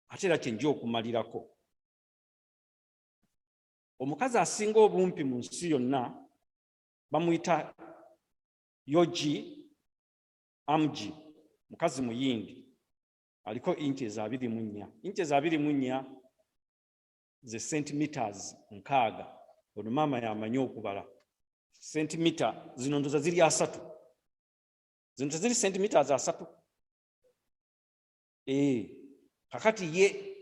S6: ate era kyenja okumalirako. Omukazi asinga obumpi mu nsi yonna bamuyita Yogi Amji, mukazi muyindi, aliko inches 24. Inches 24 ze centimeters 6. Ono maama yamanyi okubala. Centimeter zino ndoza ziri 3. Zino ziri centimeters 3. Kakati ye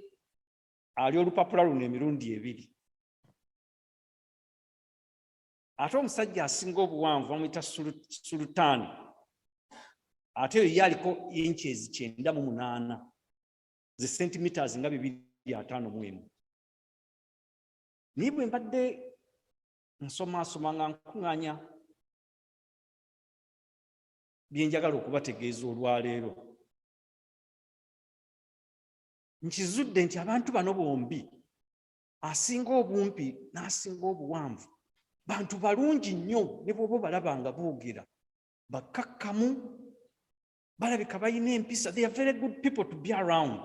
S6: ali olupapula luno emirundi 2. ate omusajja asinga obuwanvu bamuyita sulutaani ate ye aliko inches 98 ze centimeters nga 251 naye bwe mbadde nsomaasoma nga nkuŋŋaanya bye njagala okubategeeza olwaleero nkizudde nti abantu bano bombi asinga obumpi n'asinga obuwanvu bantu balungi nnyo ne bw'oba balaba nga boogera bakkakkamu balabika balina empisa. They are very good people to be around.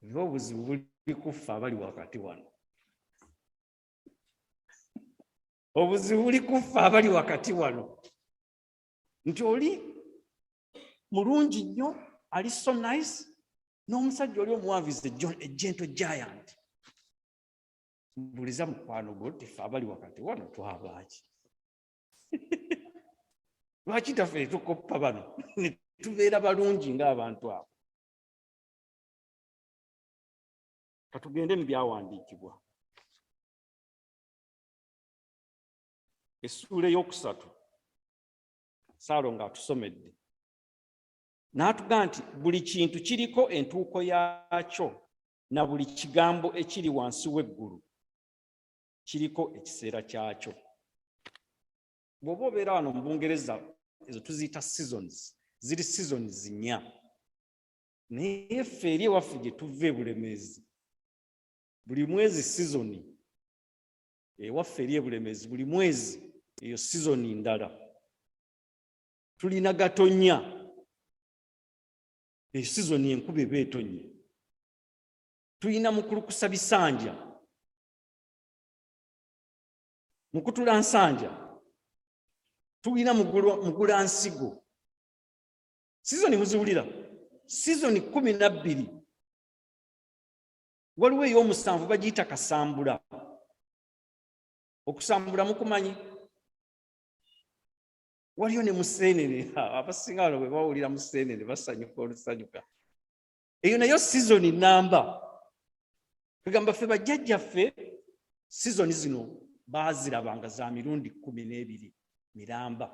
S6: Biba obuzibu buli kuffe abali wakati wano, obuzibu buli kuffe abali wakati wano nti oli mulungi nnyo ali so nice n'omusajja oli omuwanvu is a gentle giant. Mbuliza mukwano gwo nti ffe abali wakati wano twabaaki lwaki taffe tukoppa bano ne tubeera balungi ng'abantu abo? Katugende mu byawandiikibwa essuula ey'okusatu Saalo ng'atusomedde n'atugamba nti buli kintu kiriko entuuko yaakyo na buli kigambo ekiri wansi w'eggulu kiriko ekiseera kyakyo. Bw'oba obeera wano mu Bungereza ezo tuziyita seasons, ziri seasons 4 naye ffe eri ewaffe gye tuva e Bulemeezi buli mwezi seasoni, ewaffe eri e Bulemeezi buli mwezi eyo seasoni ndala. Tulina Gatonnya, eyo seasoni enkuba eba etonnye. Tulina Mukulukusa Bisanja, Mukutula Nsanja, tulina Mugula Nsigo. Seasoni muziwulira, seasoni 12. Waliwo ey'omusanvu bagiyita Kasambula. Okusambula mukumanyi? Waliyo ne Museenene. Abasinga bano bwe bawulira Museenene basanyuka olusanyuka. Eyo nayo seasoni namba. Tugamba ffe bajjajjaffe seasoni zino baazirabanga za mirundi 12 miramba.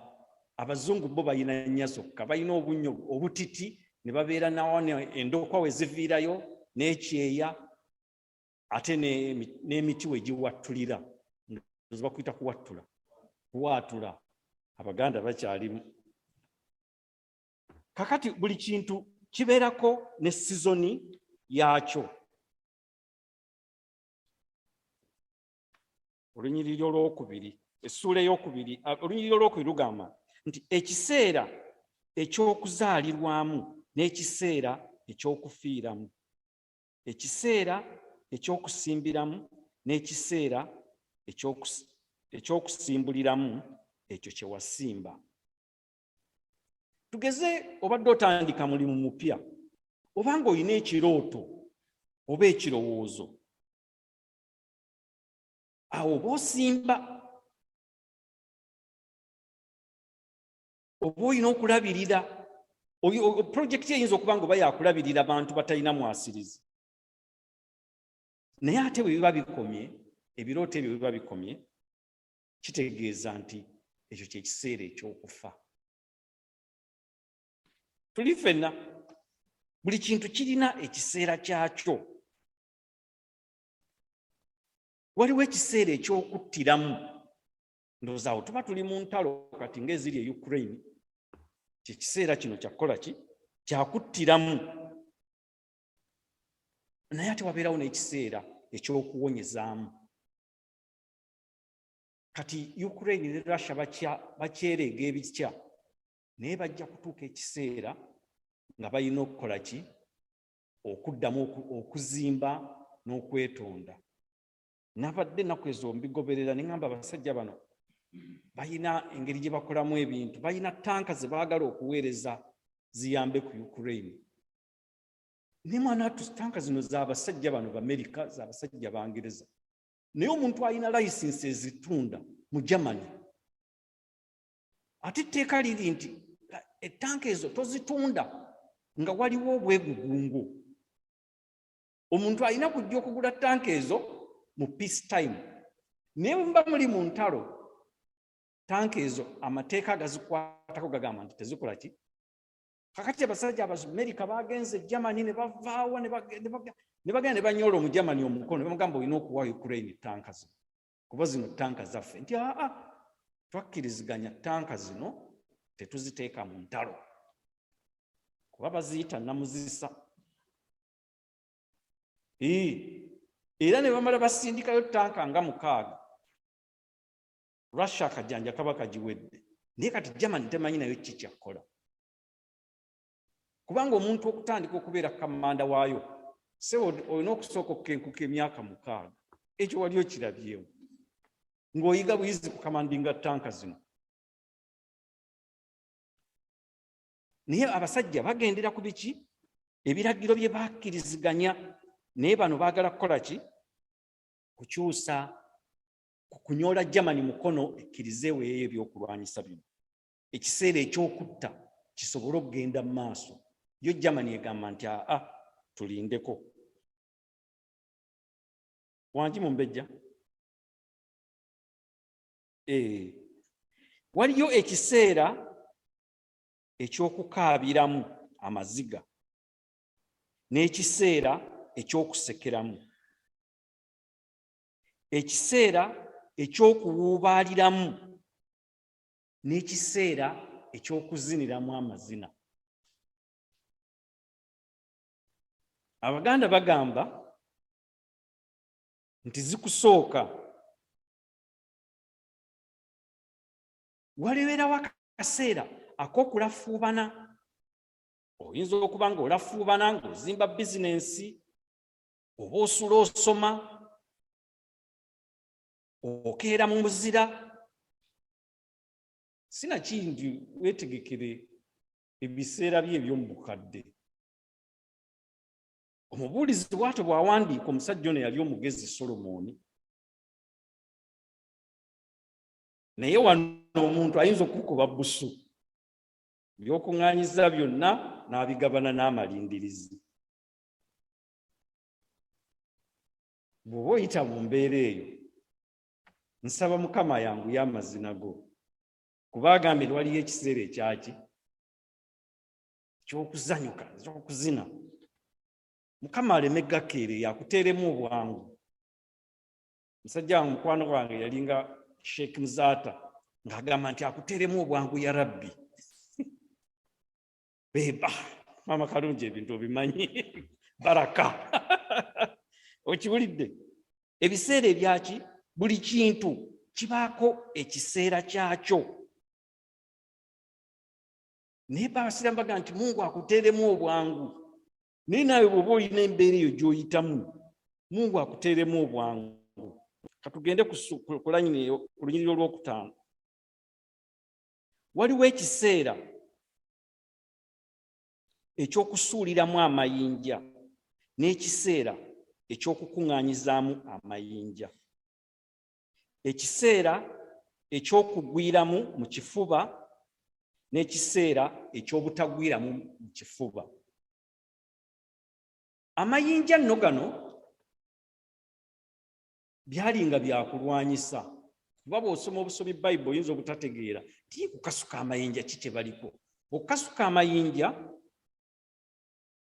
S6: Abazungu bo balina nnya zokka, balina obunnyo obutiti ne babeera nawo endokwa we ziviirayo n'ekyeya ate n'emiti we giwattulira. Ndozi bakuyita kuwaatula. Abaganda bakyalimu. Kakati buli kintu kibeerako ne seasoni yaakyo. Olunyiriri olwokubiri, essuula ey'okubiri, olunyiriri olwokubiri lugamba nti ekiseera eky'okuzaalirwamu n'ekiseera eky'okufiiramu, ekiseera eky'okusimbiramu n'ekiseera eky'okusimbuliramu ekyo kye wasimba. Tugeze obadde otandika mulimu mupya obanga olina ekirooto oba ekirowoozo, awo oba osimba oba olina okulabirira. Pulojekiti eyinza okuba nga oba yakulabirira bantu batalina mwasirizi, naye ate bwe biba bikomye, ebirooto ebyo biba bikomye, kitegeeza nti ekyo kyekiseera ekyokufa. Tuli ffenna buli kintu kirina ekiseera kyakyo. Waliwo ekiseera ekyokuttiramu. Ndowooza awo tuba tuli mu ntalo kati ng'eziri e Ukraine. Ekiseera kino kyakukola ki? Kyakuttiramu. Naye ate wabeerawo n'ekiseera ekyokuwonyezaamu. Kati Ukraine ne Russia bakyereega ebikya, naye bajja kutuuka ekiseera nga balina okukola ki? Okuddamu okuzimba n'okwetonda. Nabadde ennaku ezo mbigoberera ne ngamba abasajja bano balina engeri gye bakolamu ebintu, balina tanka ze baagala okuweereza ziyambe ku Ukraine. Ne mwana tanka zino z'abasajja bano B'Amerika, z'abasajja Bangereza. Naye omuntu alina layisinsi ezitunda mu Germany. Ate etteeka liri nti ettanka ezo tozitunda nga waliwo obwegugungo. Omuntu alina kujja okugula tanka ezo mu peace time naye bwe muba muli mu ntalo tanka ezo amateeka agazikwatako gagamba nti tezikola ki. Kakati abasajja Abamerika bagenze Germany ne bavaawo ne bagenda ne banyola mu Germany omukono ne bamugamba olina okuwa Ukraine tanka zino kuba zino tanka zaffe nti twakkiriziganya tanka zino tetuziteeka mu ntalo kuba baziyita namuzisa. Era ne bamala basindikayo tanka nga 6 Russia akajanja kaba kagiwedde naye kati Germany temanyi nayo ki kyakkola kubanga omuntu okutandika okubeera kamanda waayo olina okusooka okukenkuka emyaka 6. Ekyo wali okirabyewo ng'oyiga buyizi ku kamandinga tanka zino. Naye abasajja bagendera ku biki ebiragiro bye bakkiriziganya naye bano baagala kukola ki kukyusa kunyola Germany mukono ekkirizeewo eyo ebyokulwanyisa bino ekiseera ekyokutta kisobole okugenda mu maaso. Yo Germany egamba nti tulindeko. Wangi mumbejja waliyo ekiseera ekyokukaabiramu amaziga n'ekiseera ekyokusekeramu, ekiseera ekyokuwuubaaliramu n'ekiseera ekyokuziniramu amazina. Abaganda bagamba nti zikusooka walibeerawo akaseera ak'okulafuubana. Oyinza okuba nga olafuubana ng'ozimba bizinensi oba osula osoma okeera mu muzira. Sinakindi weetegekere ebiseera bye eby'omu bukadde. Omubuulizi bw'atyo bw'awandiika omusajja ono yali omugezi Solomoni. Naye wano omuntu ayinza okukuba bbusu by'okuŋŋaanyiza byonna n'abigabana n'amalindirizi. Bw'oba oyita mu mbeera eyo nsaba Mukama yanguye amazina go kuba agambye waliyo ekiseera ekyaki ky'okuzanyuka eky'okuzina. Mukama aleme gakeere yakuteeremu obwangu. Musajja wange mukwano gwange yalinga Sheikh Muzata ng'agamba nti akuteeremu obwangu ya Rabbi. Beba mama kalungi ebintu obimanyi baraka. Okiwulidde ebiseera ebyaki buli kintu kibaako ekiseera kyakyo. Naye Abasiraamu bagamba nti Mungu akuteeremu obwangu. Naye naawe bw'oba olina embeera eyo gy'oyitamu Mungu akuteeremu obwangu. Katugende ku lunyiriro lw'okutaano. Waliwo ekiseera ekyokusuuliramu amayinja n'ekiseera ekyokukuŋŋaanyizaamu amayinja. Ekiseera ekyokugwiramu mu kifuba n'ekiseera eky'obutagwiramu mu kifuba. Amayinja nno gano byalinga byakulwanyisa kuba bw'osoma obusomi Bayibuli oyinza obutategeera ti kukasuka amayinja ki kye baliko. Okukasuka amayinja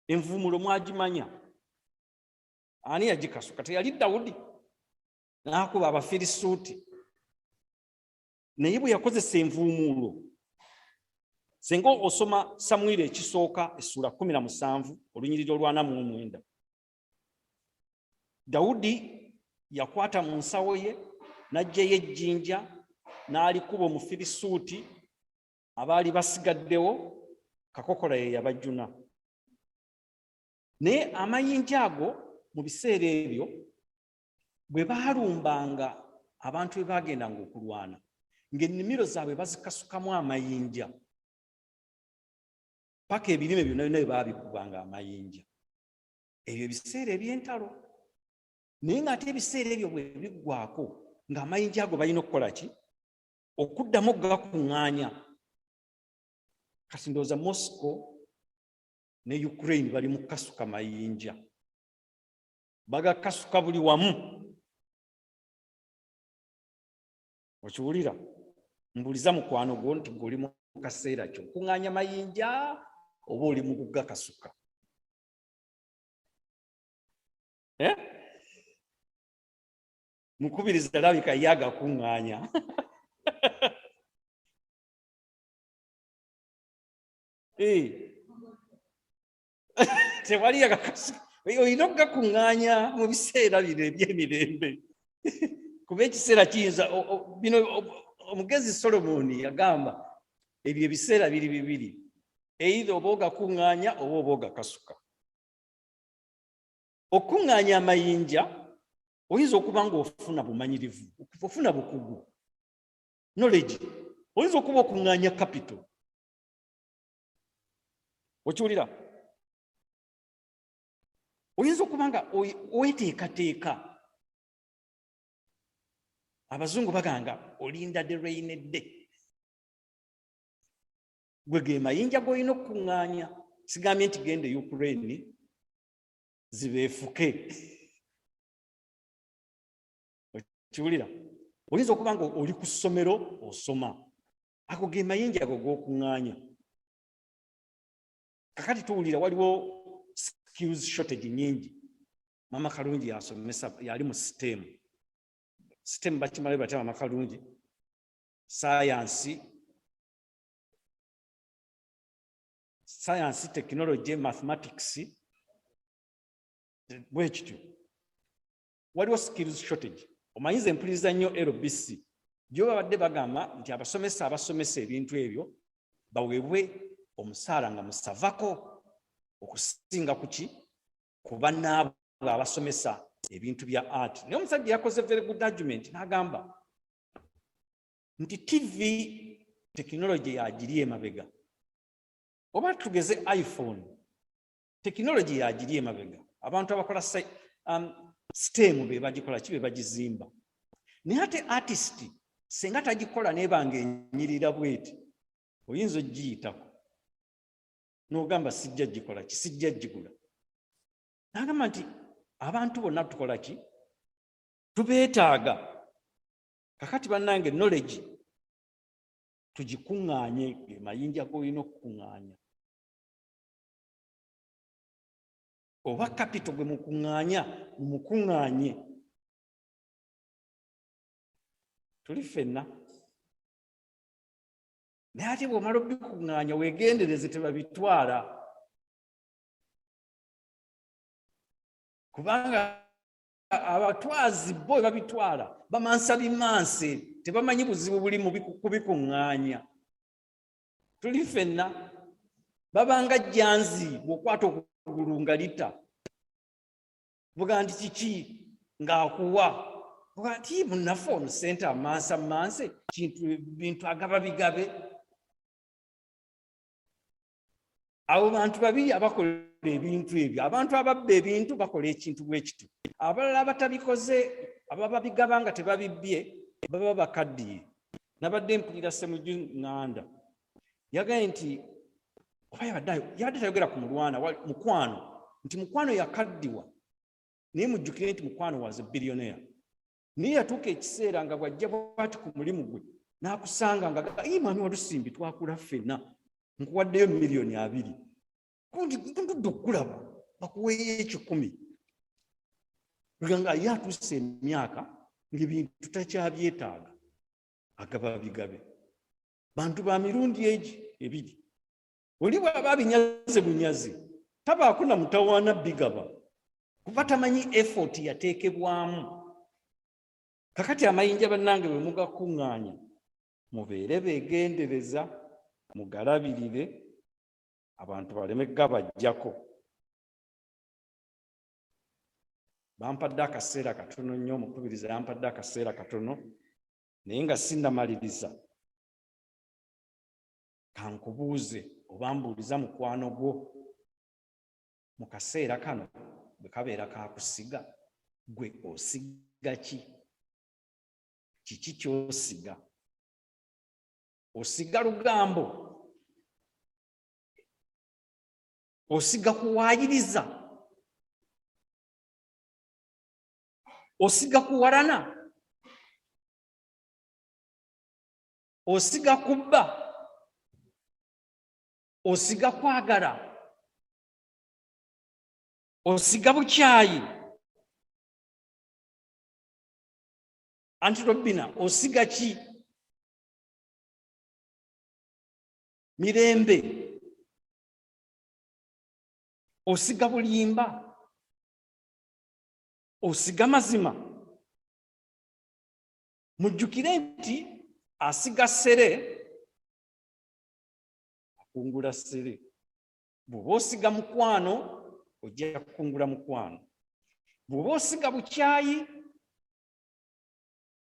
S6: envumulo mwagimanya. Ani yagikasuka? Teyali Dawudi n'akuba Abafirisuuti. Naye bwe yakozesa envumulo, singa osoma Samwiri ekisooka essula 17 olunyiriri olwa 49, Dawudi yakwata mu nsawo ye n'aggyayo ejjinja n'alikuba Omufirisuuti abaali basigaddewo, Kakokola ye yabajjuna. Naye amayinja ago mu biseera ebyo bwe baalumbanga abantu bwe baagendanga okulwana ng'ennimiro zaabwe bazikasukamu amayinja paka ebirime byonna byonna bye baabikubanga amayinja. Ebyo ebiseera eby'entalo. Naye ng'ate ebiseera ebyo bwe biggwako ng'amayinja ago balina okukola ki? Okuddamu okugakuŋŋaanya. Kati ndowooza Moscow ne Ukraine bali mu kukasuka mayinja. Bagakasuka buli wamu. okiwulira mbuliza mukwano gwo nti gwe oli mu kaseera kyo kuŋŋaanya mayinja oba oli mu kugakasuka mukubiriza labika ye agakuŋŋaanya tewali agakasuka olina okugakuŋŋaanya mu biseera bino ebyemirembe kuba ekiseera kiyinza bino omugezi Solomoni yagamba ebyo ebiseera biri bibiri either oba ogakuŋŋaanya oba oba ogakasuka okuŋŋaanya amayinja oyinza okuba nga ofuna bumanyirivu ofuna bukugu knowledge oyinza okuba okuŋŋaanya capital okiwulira oyinza okuba nga weteekateeka abazungu baganga olinda the rain day gwe ge mayinja g'olina okuŋŋaanya sigambye nti genda e Ukraine zibeefuke okiwulira oyinza okuba nga oli ku ssomero osoma ago ge mayinja ago g'okuŋŋaanya kakati tuwulira waliwo skills shortage nyingi mama Kalungi yasomesa yali mu STEM bakimala bati mama Kalungi science technology mathematics bwekityo waliwo skills shortage omanyiza empuliriza nnyo LBC gyo babadde bagamba nti abasomesa ebintu ebyo baweebwe omusaala nga musavako okusinga kuki ku bannaabo abasomesa ebintu bya art naye omusajja yakoze very good argument n'agamba nti TV technology yagiri emabega oba tugeze iPhone technology yagiri emabega abantu abakola STEM be bagikola ki be bagizimba naye ate artist senga tagikola nebanga enyirira bweti oyinza ogiyitako n'ogamba sijja gikola ki sijja gigula n'agamba nti abantu bonna tukola ki tubeetaaga kakati bannange knowledge tugikuŋŋaanye mayinja g'olina okukuŋŋaanya oba capital gwe mukuŋŋaanya mumukuŋŋaanye tuli ffenna naye ate bw'omala obikuŋŋaanya weegendereze tebabitwala kubanga abatwazi bo babitwala bamansa bimanse tebamanyi buzibu buli mu kubikuŋŋaanya tuli ffenna babanga jjanzi bw'okwata okugulu nga lita buga nti kiki ng'akuwa buga nti munnaffe ono ssente amanse bintu agaba bigabe abo bantu babiri abakola ebintu ebyo abantu ababba ebintu bakola ekintu bwe kiti abalala abatabikoze ababa bigaba nga tebabibbye baba bakaddiye nabadde mpulira Ssemujju Nganda yagaye nti oba yabadde tayogera ku mukwano nti mukwano yakaddiwa naye mujjukire nti mukwano was a billionaire naye yatuuka ekiseera nga bw'ajja bwati ku mulimu gwe n'akusanga nga mwami Walusimbi twakula ffenna nkuwaddeyo $2,000,000 kuntudde okulaba bakuweeyo 10,000 nga ye atuuse emyaka ng'ebintu takyabyetaaga agaba bigabe bantu ba mirundi ebiri oli bw'aba binyaze bunyaze tabaako na mutawaana bigaba kuba tamanyi effort yateekebwamu kakati amayinja bannange bwe mugakuŋŋaanya mubeere beegendereza mugalabirire abantu baleme gabajjako bampadde akaseera katono nnyo omukubiriza yampadde akaseera katono naye nga sinnamaliriza kankubuuze oba mbuuliza mukwano gwo mu kaseera kano bwe kabeera kakusiga gwe osiga ki kiki ky'osiga osiga lugambo osiga kuwaayiriza osiga kuwalana osiga kubba, osiga kwagala, osiga bukyayi, anti Robina osiga ki? Mirembe, osiga bulimba, osiga mazima. Mujjukire nti asiga ssere akungula ssere. Bw'oba osiga mukwano ojja kukungula mukwano. Bw'oba osiga bukyayi.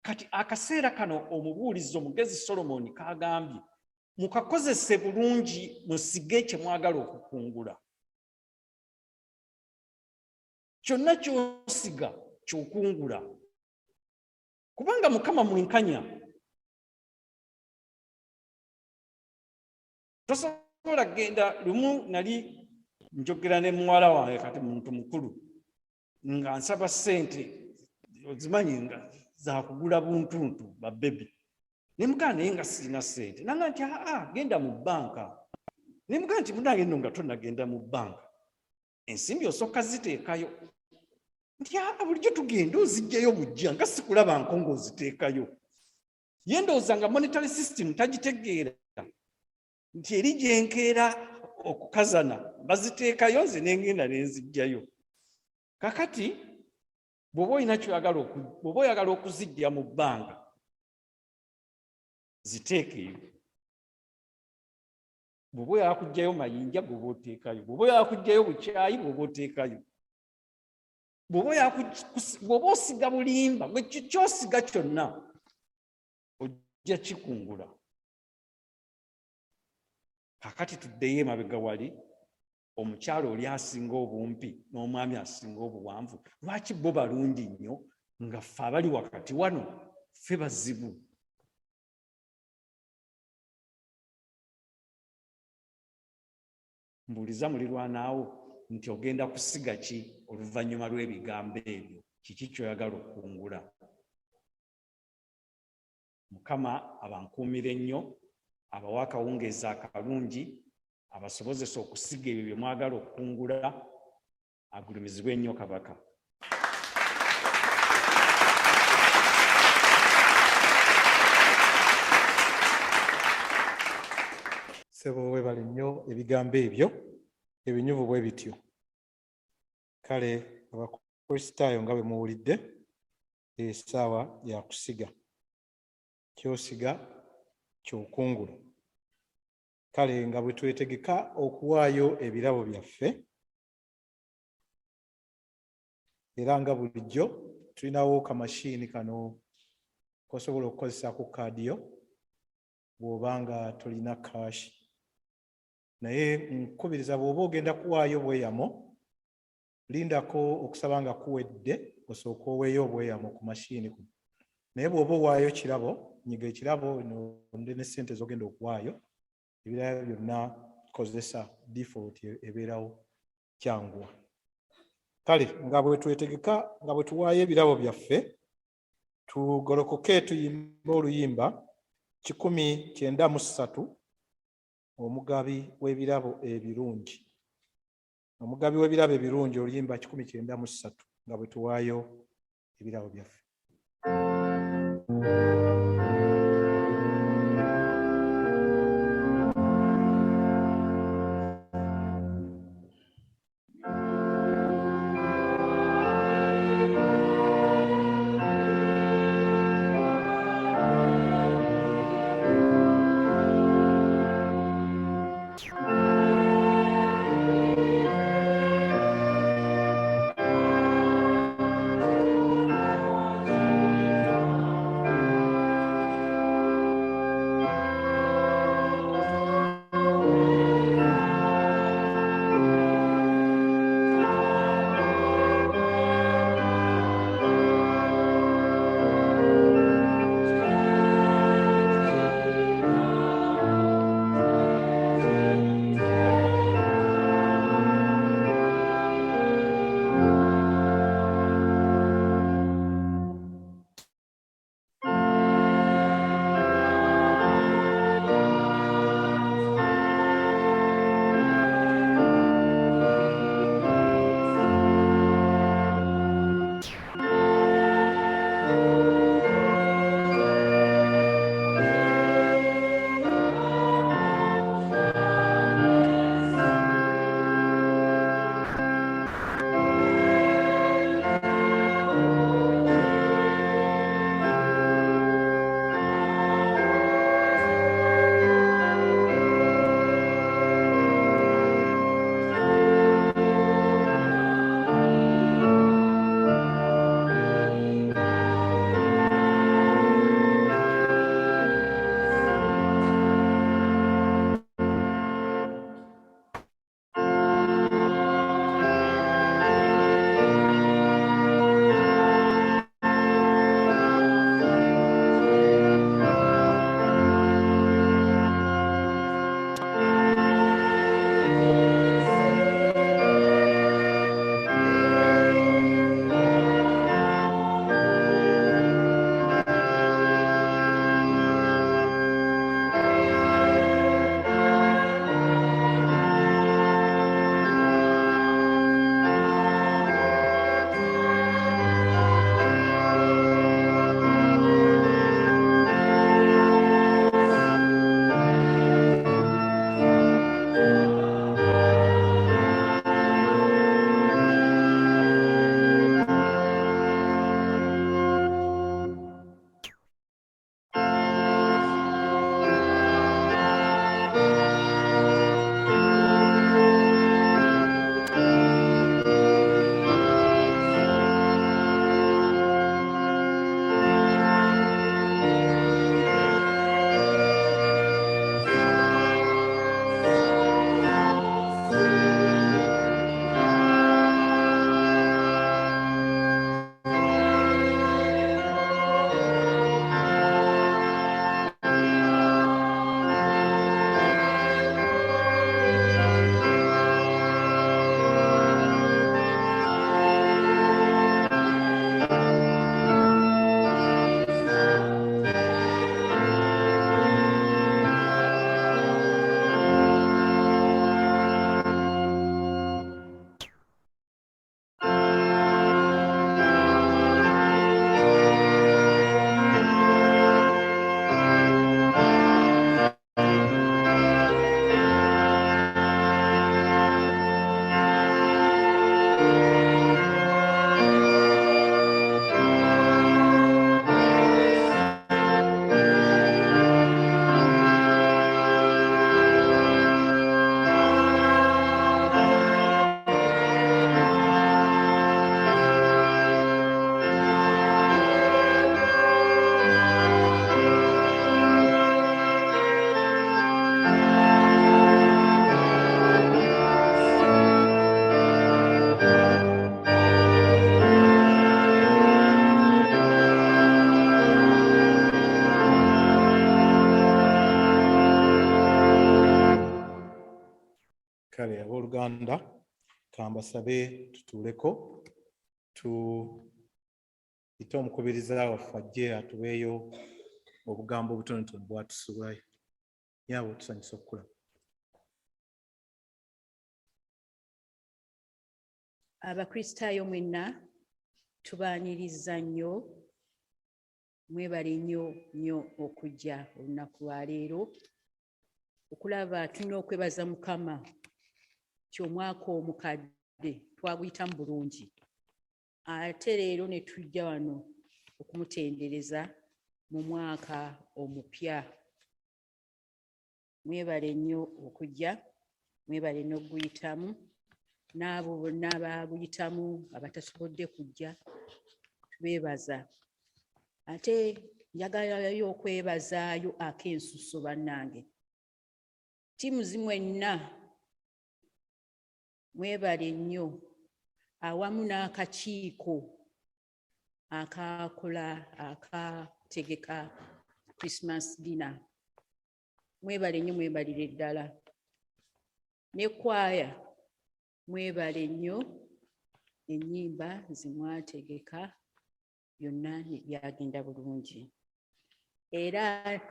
S6: Kati akaseera kano omubuulizi omugezi Solomoni kagambye mukakozese bulungi musige kye mwagala okukungula. Kyonna ky'osiga ky'okungula. Kubanga Mukama mwenkanya. Tosobola genda, lumu nali njogera ne muwala wange, kati muntu mukulu, nga nsaba ssente, ozimanyi nga zakugula buntuntu ba bebi. Nemugaa naye nga sirina ssente. Nanga nti genda mu bbanka. Nemugaa nti munange nno nga tonnagenda mu bbanka. Ensimbi osooka ziteekayo. Nti bulijjo tugenda ozijjayo bujja nga sikulaba nko ng'oziteekayo. Ye ndowooza nga monetary system tagitegeera nti eri gye nkeera okukazana baziteekayo, nze ne ngenda ne nzijjayo. Kakati bw'oba olina ky'oyagala bw'oba oyagala okuziggya mu bbanga, ziteekeyo. Bw'oba oyagala kuggyayo mayinja, bw'oba oteekayo. Bw'oba oyagala kuggyayo bukyayi, bw'oba oteekayo. Bw'oba osiga bulimba, ky'osiga kyonna ojja kikungula. Kakati tuddeyo emabega wali, omukyalo oli asinga obumpi n'omwami asinga obuwanvu. Lwaki bo balungi nnyo nga ffe abali wakati wano ffe bazibu? Mbuuliza mulirwanaawo nti ogenda kusiga ki oluvannyuma lw'ebigambo ebyo? Kiki ky'oyagala okukungula? Mukama abankuumire nnyo, abawa akawungeezi akalungi, abasobozesa okusiga ebyo bye mwagala okukungula. Agulumizibwe ennyo Kabaka.
S1: Ssebo weebale nnyo ebigambo ebyo ebinyuvu bwe bityo. Kale Abakristaayo nga bwe muwulidde, essaawa ya kusiga. Ky'osiga ky'okungula. Kale nga bwe twetegeka okuwaayo ebirabo byaffe, era nga bulijjo tulinawo kamashiini kano kosobola okukozesa ku kaadiyo bw'oba nga tolina kaashi. Naye nkubiriza bw'oba ogenda kuwaayo obweyamo, lindako okusaba nga kuwedde osooka oweeyo obweyamo ku mashiini kuno. Naye bw'oba owaayo kirabo, nyiga ekirabo nonde ne ssente z'ogenda okuwaayo, ebirala byonna kozesa default ebeerawo kyanguwa. Kale nga bwe twetegeka, nga bwe tuwaayo ebirabo byaffe, tugolokoke tuyimbe oluyimba 193, omugabi w'ebirabo ebirungi. Omugabi w'ebirabo ebirungi, oluyimba 193 nga bwe tuwaayo ebirabo byaffe. abooluganda kambasabe tutuuleko tuyite omukubiriza waffe ajje atuweeyo obugambo obutonotono bwatusuulayo. Nyaabo tusanyusa okukulaba.
S7: Abakristaayo mwenna tubaaniriza nnyo, mwebale nnyo okujja olunaku lwa leero okulaba tulina okwebaza Mukama ky'omwaka omukadde twaguyitamu bulungi, ate leero ne tujja wano okumutendereza mu mwaka omupya. Mwebale nnyo okujja, mwebale n'okuguyitamu, n'abo bonna abaguyitamu abatasobodde kujja tubeebaza. Ate njagalayo okwebazaayo ak'ensusso bannange. Ttiimuzi mwenna mwebale nnyo awamu n'akakiiko akategeka Christmas dinner. Mwebale nnyo, mwebalire ddala. Ne kwaya mwebale nnyo, ennyimba zimwategeka byonna byagenda bulungi. Era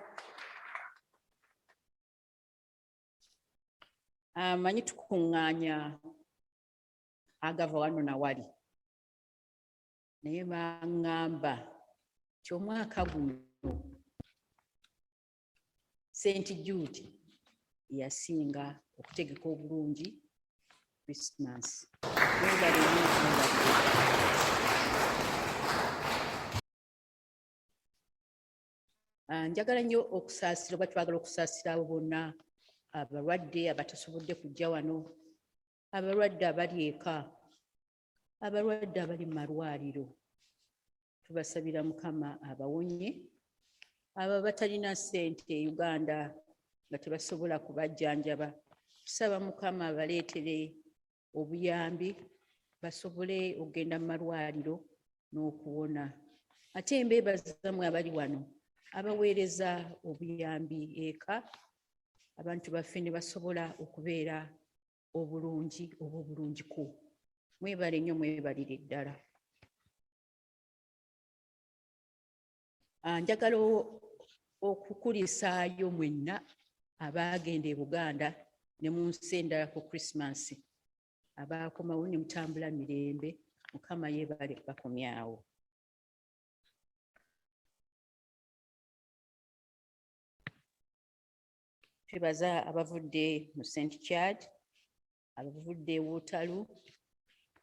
S7: amanyi tukuŋŋaanya agava wano na wali, naye baŋŋamba ky'omwaka guno St. Jude yasinga okutegeka obulungi Christmas. Mwebale nnyo njagala nnyo okusaasira oba twagala okusaasira abo bonna abalwadde abatasobodde kujja wano, abalwadde abali eka, abalwadde abali mu malwaliro. Tubasabira Mukama abawonye, abo batalina ssente e Uganda nga tebasobola kubajjanjaba. Tusaba Mukama abaleetere obuyambi basobole okugenda mu malwaliro n'okuwona. Ate mbeebaza mmwe abali wano abaweereza obuyambi eka, abantu baffe ne basobola okubeera obulungi oba obulungiku. Mwebale nnyo, mwebalire ddala. Njagala okukulisaayo mwenna abaagenda e Buganda ne mu nsi endala ku Christmas, abaakomawo ne mutambula mirembe. Mukama yeebale bakomyawo. Twebaza abavudde mu St. Chad, abavudde e Waterloo,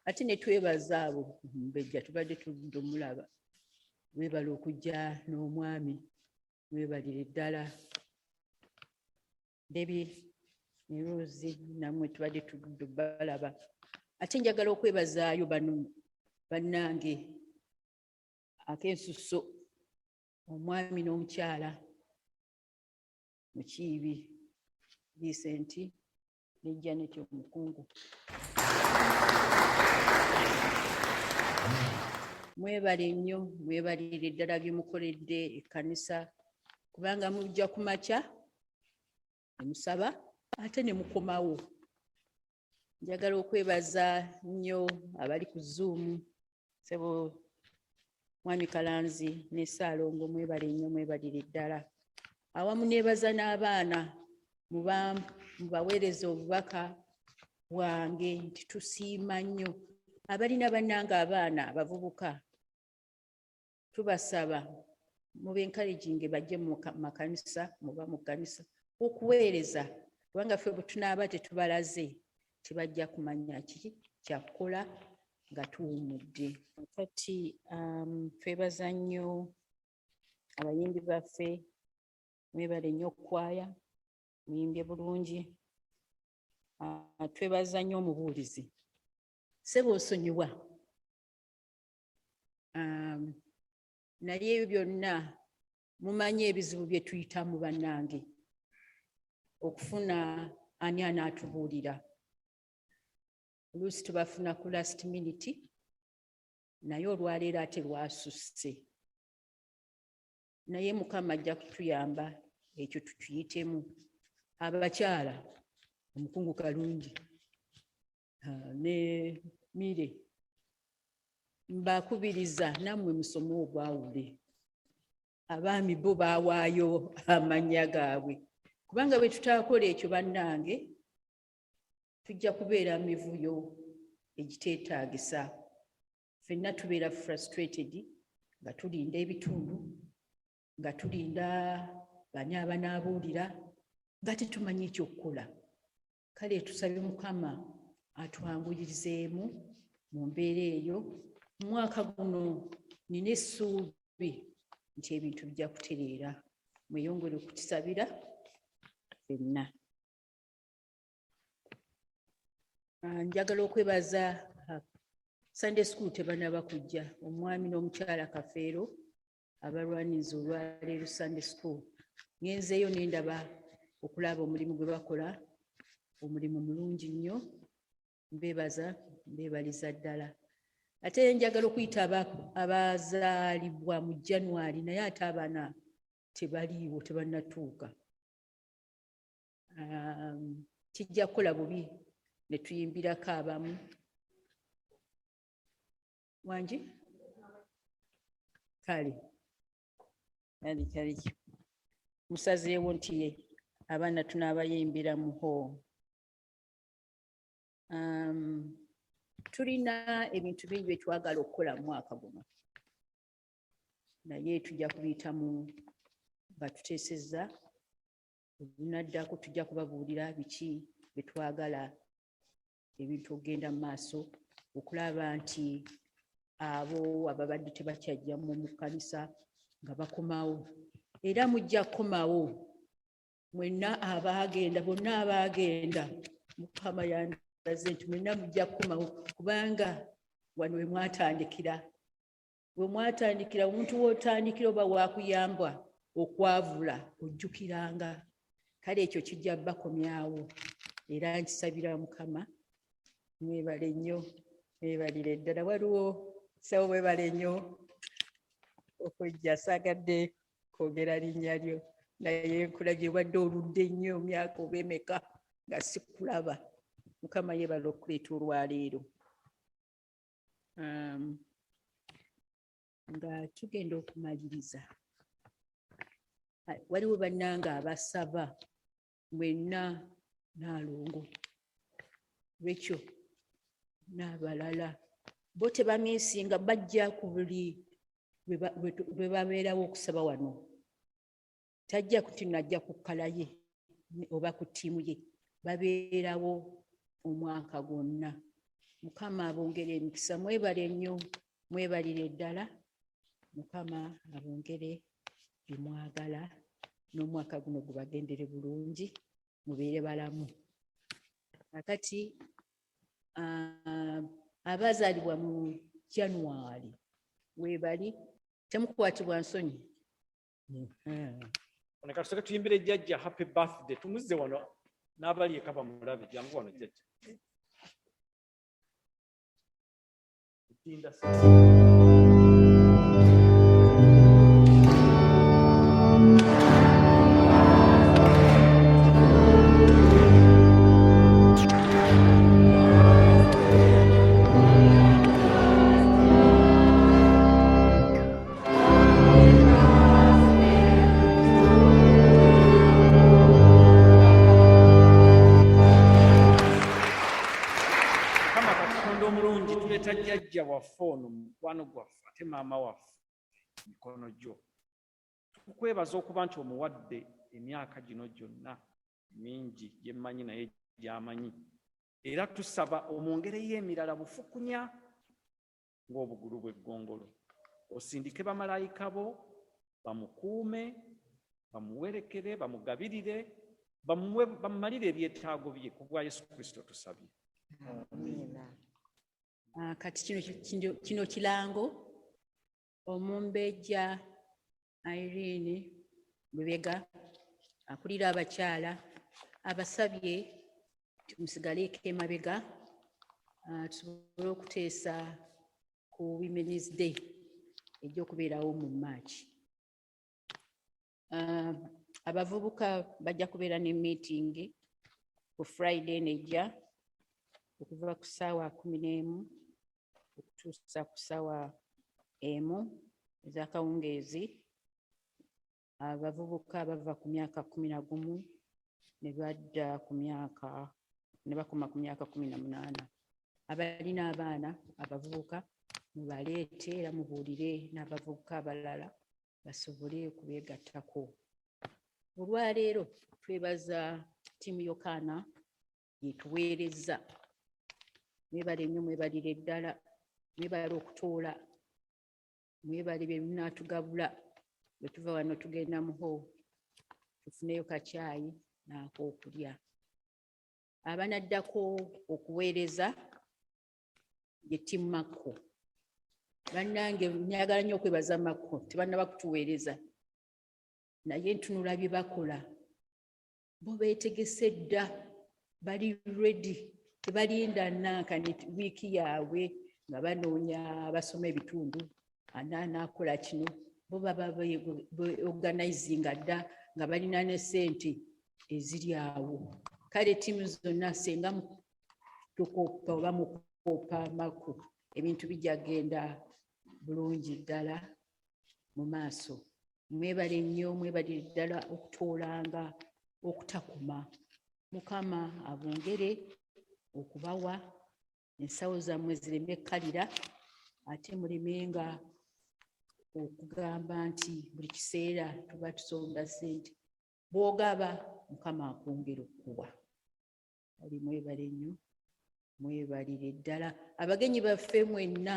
S7: ate ne twebaza abo Mbejja tubadde tudde omulaba. Mwebale okujja n'omwami, mwebalire ddala. Debi ne Rozi nammwe tubadde tudde balaba. Ate njagala okwebazaayo bano bannange ak'ensusso, omwami n'omukyala Mukiibi Vincent ne Janet Omukungu. Mwebale nnyo, mwebalire ddala bye mukoledde ekkanisa, kubanga mujja ku makya ne musaba ate ne mukomawo. Njagala okwebaza nnyo abali ku Zoom, Ssebo Mwami Kalanzi ne Ssaalongo, mwebale nnyo, mwebalire ddala. Awamu neebaza n'abaana mubaweereza obubaka bwange nti tusiima nnyo. Abalina bannange abaana abavubuka, tubasaba mube encouraging bajje mu makanisa, muba mu kkanisa okuweereza, kubanga ffe bwe tunaaba tetubalaze tebajja kumanya kiki kyakukola nga tuwummudde. Kati twebaza nnyo abayimbi baffe, mwebale nnyo okwaya, muyimbye bulungi. Twebaza nnyo omubuulizi, Ssebo osonyiwa. Naye ebyo byonna mumanyi ebizibu bye tuyitamu bannange, okufuna ani anaatubuulira. Oluusi tubafuna ku last minute, naye olwaleero ate lwasusse. Naye Mukama ajja kutuyamba ekyo tukiyitemu. Abakyala, Omukungu Kalungi, ne Mire mbakubiriza nammwe musome Obwawule. Abaami bo baawaayo amannya gaabwe kubanga bwe tutaakola ekyo bannange tujja kubeera mivuyo egiteetaagisa. Ffenna tubeera frustrated nga tulinda ebitundu, nga tulinda bani abanaabuulira, nga tetumanyi ekyokukola. Kale tusabe Mukama atwanguyirizeemu mu mbeera eyo. Mu mwaka guno nina essuubi nti ebintu bijja kutereera. Mweyongere okutusabira ffenna. Njagala okwebaza Sunday School tebanaba kujja. Omwami n'omukyala Kafeero abalwaniza olwaleero Sunday School. Ngenzeeyo ne ndaba okulaba omulimu gwe bakola, omulimu mulungi nnyo. Mbeebaza, mbeebaliza ddala. Ate njagala okuyita abazaalibwa mu January naye ate abaana tebaliiwo, tebannatuuka. Kijja kukola bubi ne tuyimbirako abamu. Wangi? Kale. Kale. Musazeewo nti abaana tunaabayimbira mu hall. Tulina ebintu bingi bye twagala okukola mu mwaka guno. Naye tujja kubiyitamu batuteesezza. Obunaddako tujja kubabuulira biki bye twagala ebintu okugenda mu maaso okulaba nti abo ababadde tebakyajja mu kkanisa nga bakomawo. Era mujja kukomawo mwenna abaagenda, bonna abaagenda. Mukama yandaze nti mwenna mujja kukomawo kubanga wano we mwatandikira. We mwatandikira, omuntu w'otandikira oba wakuyamba okwavula ojjukiranga. Kale ekyo kijja bakomyawo. Era nkisabira Mukama mwebale nnyo, mwebalire ddala. Waliwo sawo mwebale nnyo okujja. Saagadde kwogera linnya lyo naye nkulabye wadde oludde nnyo myaka oba emeka nga sikulaba. Mukama yeebala okuleeta olwaleero. Nga tugenda okumaliriza, waliwo bannange abasaba mwenna Naalongo, Rachel n'abalala bo tebamyesinga, bajja ku buli lwe babeerawo okusaba wano. Tajja kuti najja ku kkala ye oba ku ttiimu ye, babeerawo omwaka gwonna. Mukama abongere emikisa. Mwebale nnyo, mwebalire ddala. Mukama abongere bye mwagala n'omwaka guno gubagendere bulungi, mubeere balamu. Kakati abazaalibwa mu January weebali, temukwatibwa nsonyi.
S6: Oneka tusooke tuyimbire jjajja happy birthday. Tumuzze wano n'abali eka bamulabe. Jangu wano jjajja. Jjajja waffe ono mukwano gwaffe ate maama waffe mikono gyo. Tukwebaza okuba nti omuwadde emyaka gino gyonna mingi gyemmanyi naye gy'amanyi. Era tusaba omwongereyo emirala bufukunya ng'obugulu bw'eggongolo. Osindike bamalayika bo bamukuume, bamuwerekere, bamugabirire, bamumalire ebyetaago bye ku bwa Yesu Kristo tusabye.
S7: Kati kino kirango Omumbejja Irene Lubega akulira abakyala abasabye musigaleeko emabega tusobole okuteesa ku Women's Day ejja okubeerawo mu March. Abavubuka bajja kubeera ne meeting ku Friday nejja okuva ku ssaawa 11 okutuusa ku ssaawa 1 ez'akawungeezi abavubuka bava ku myaka 11 ne badda ku myaka ne bakoma ku myaka 18. Abalina abaana abavubuka mubaleete era mubuulire n'abavubuka abalala basobole okubeegattako. Olwaleero twebaza ttiimu Yokaana yetuweereza. Mwebale nnyo, mwebalire ddala, mwebale okutuula, mwebale bye munaatugabula bwe tuva wano tugenda muho tufuneyo kacaayi n'akookulya. Abanaddako okuweereza ye ttiimu Makko. Bannange nyagala nnyo okwebaza Makko, tebannaba kutuweereza naye ntunula bye bakola. Bo beetegese dda, bali ready, tebalinda nanka wiiki yaabwe nga banoonya abasoma ebitundu anaakola kino. Bo baba organizinga dda nga balina ne ssente eziri awo. Kale ttiimu zonna senga tukoppa oba mukoppa Makko, ebintu bijja genda bulungi ddala mu maaso. Mwebale nnyo, mwebalire ddala okutuulanga okutakuma. Mukama abongere okubawa ensawo zammwe zireme ekkalira, ate mulemenga okugamba nti buli kiseera tuba tusonda ssente. Bw'ogaba Mukama akwongera okukuwa. Ali mwebale nnyo, mwebalire ddala. Abagenyi baffe mwenna,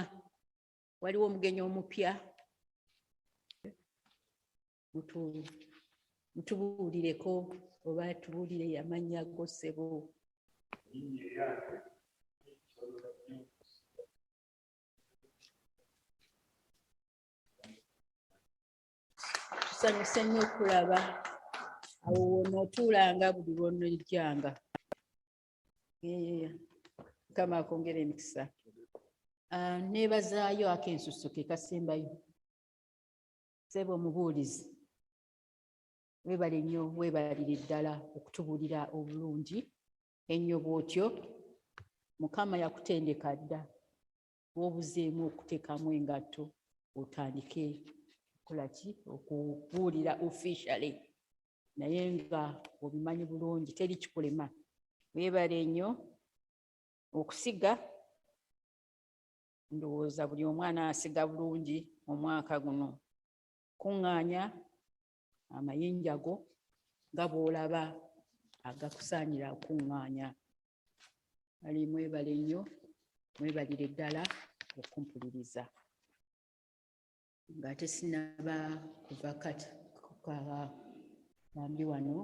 S7: waliwo omugenyi omupya, mutubuulireko oba tubuulire amannya go ssebo. Tusanyuse nnyo okulaba awo wonootuulanga buli lw'onojjanga. Mukama akwongere emikisa. Neebazaayo ak'ensusu ke kasembayo. Ssebo omubuulizi, weebale nnyo, weebalire ddala okutubuulira obulungi ennyo bw'otyo. Mukama yakutendeka dda, w'obuzeemu okuteekamu engatto otandike okukolaki, okubuulira officially, naye nga obimanyi bulungi, teri kikulema. Weebale nnyo okusiga. Ndowooza buli omwana asiga bulungi omwaka guno. Kuŋŋaanya amayinja go nga bw'olaba agakusaanira okuŋŋaanya. Ali mwebale nnyo, mwebalire ddala okumpuliriza. Ng'ate sinaba kuva kambi wano.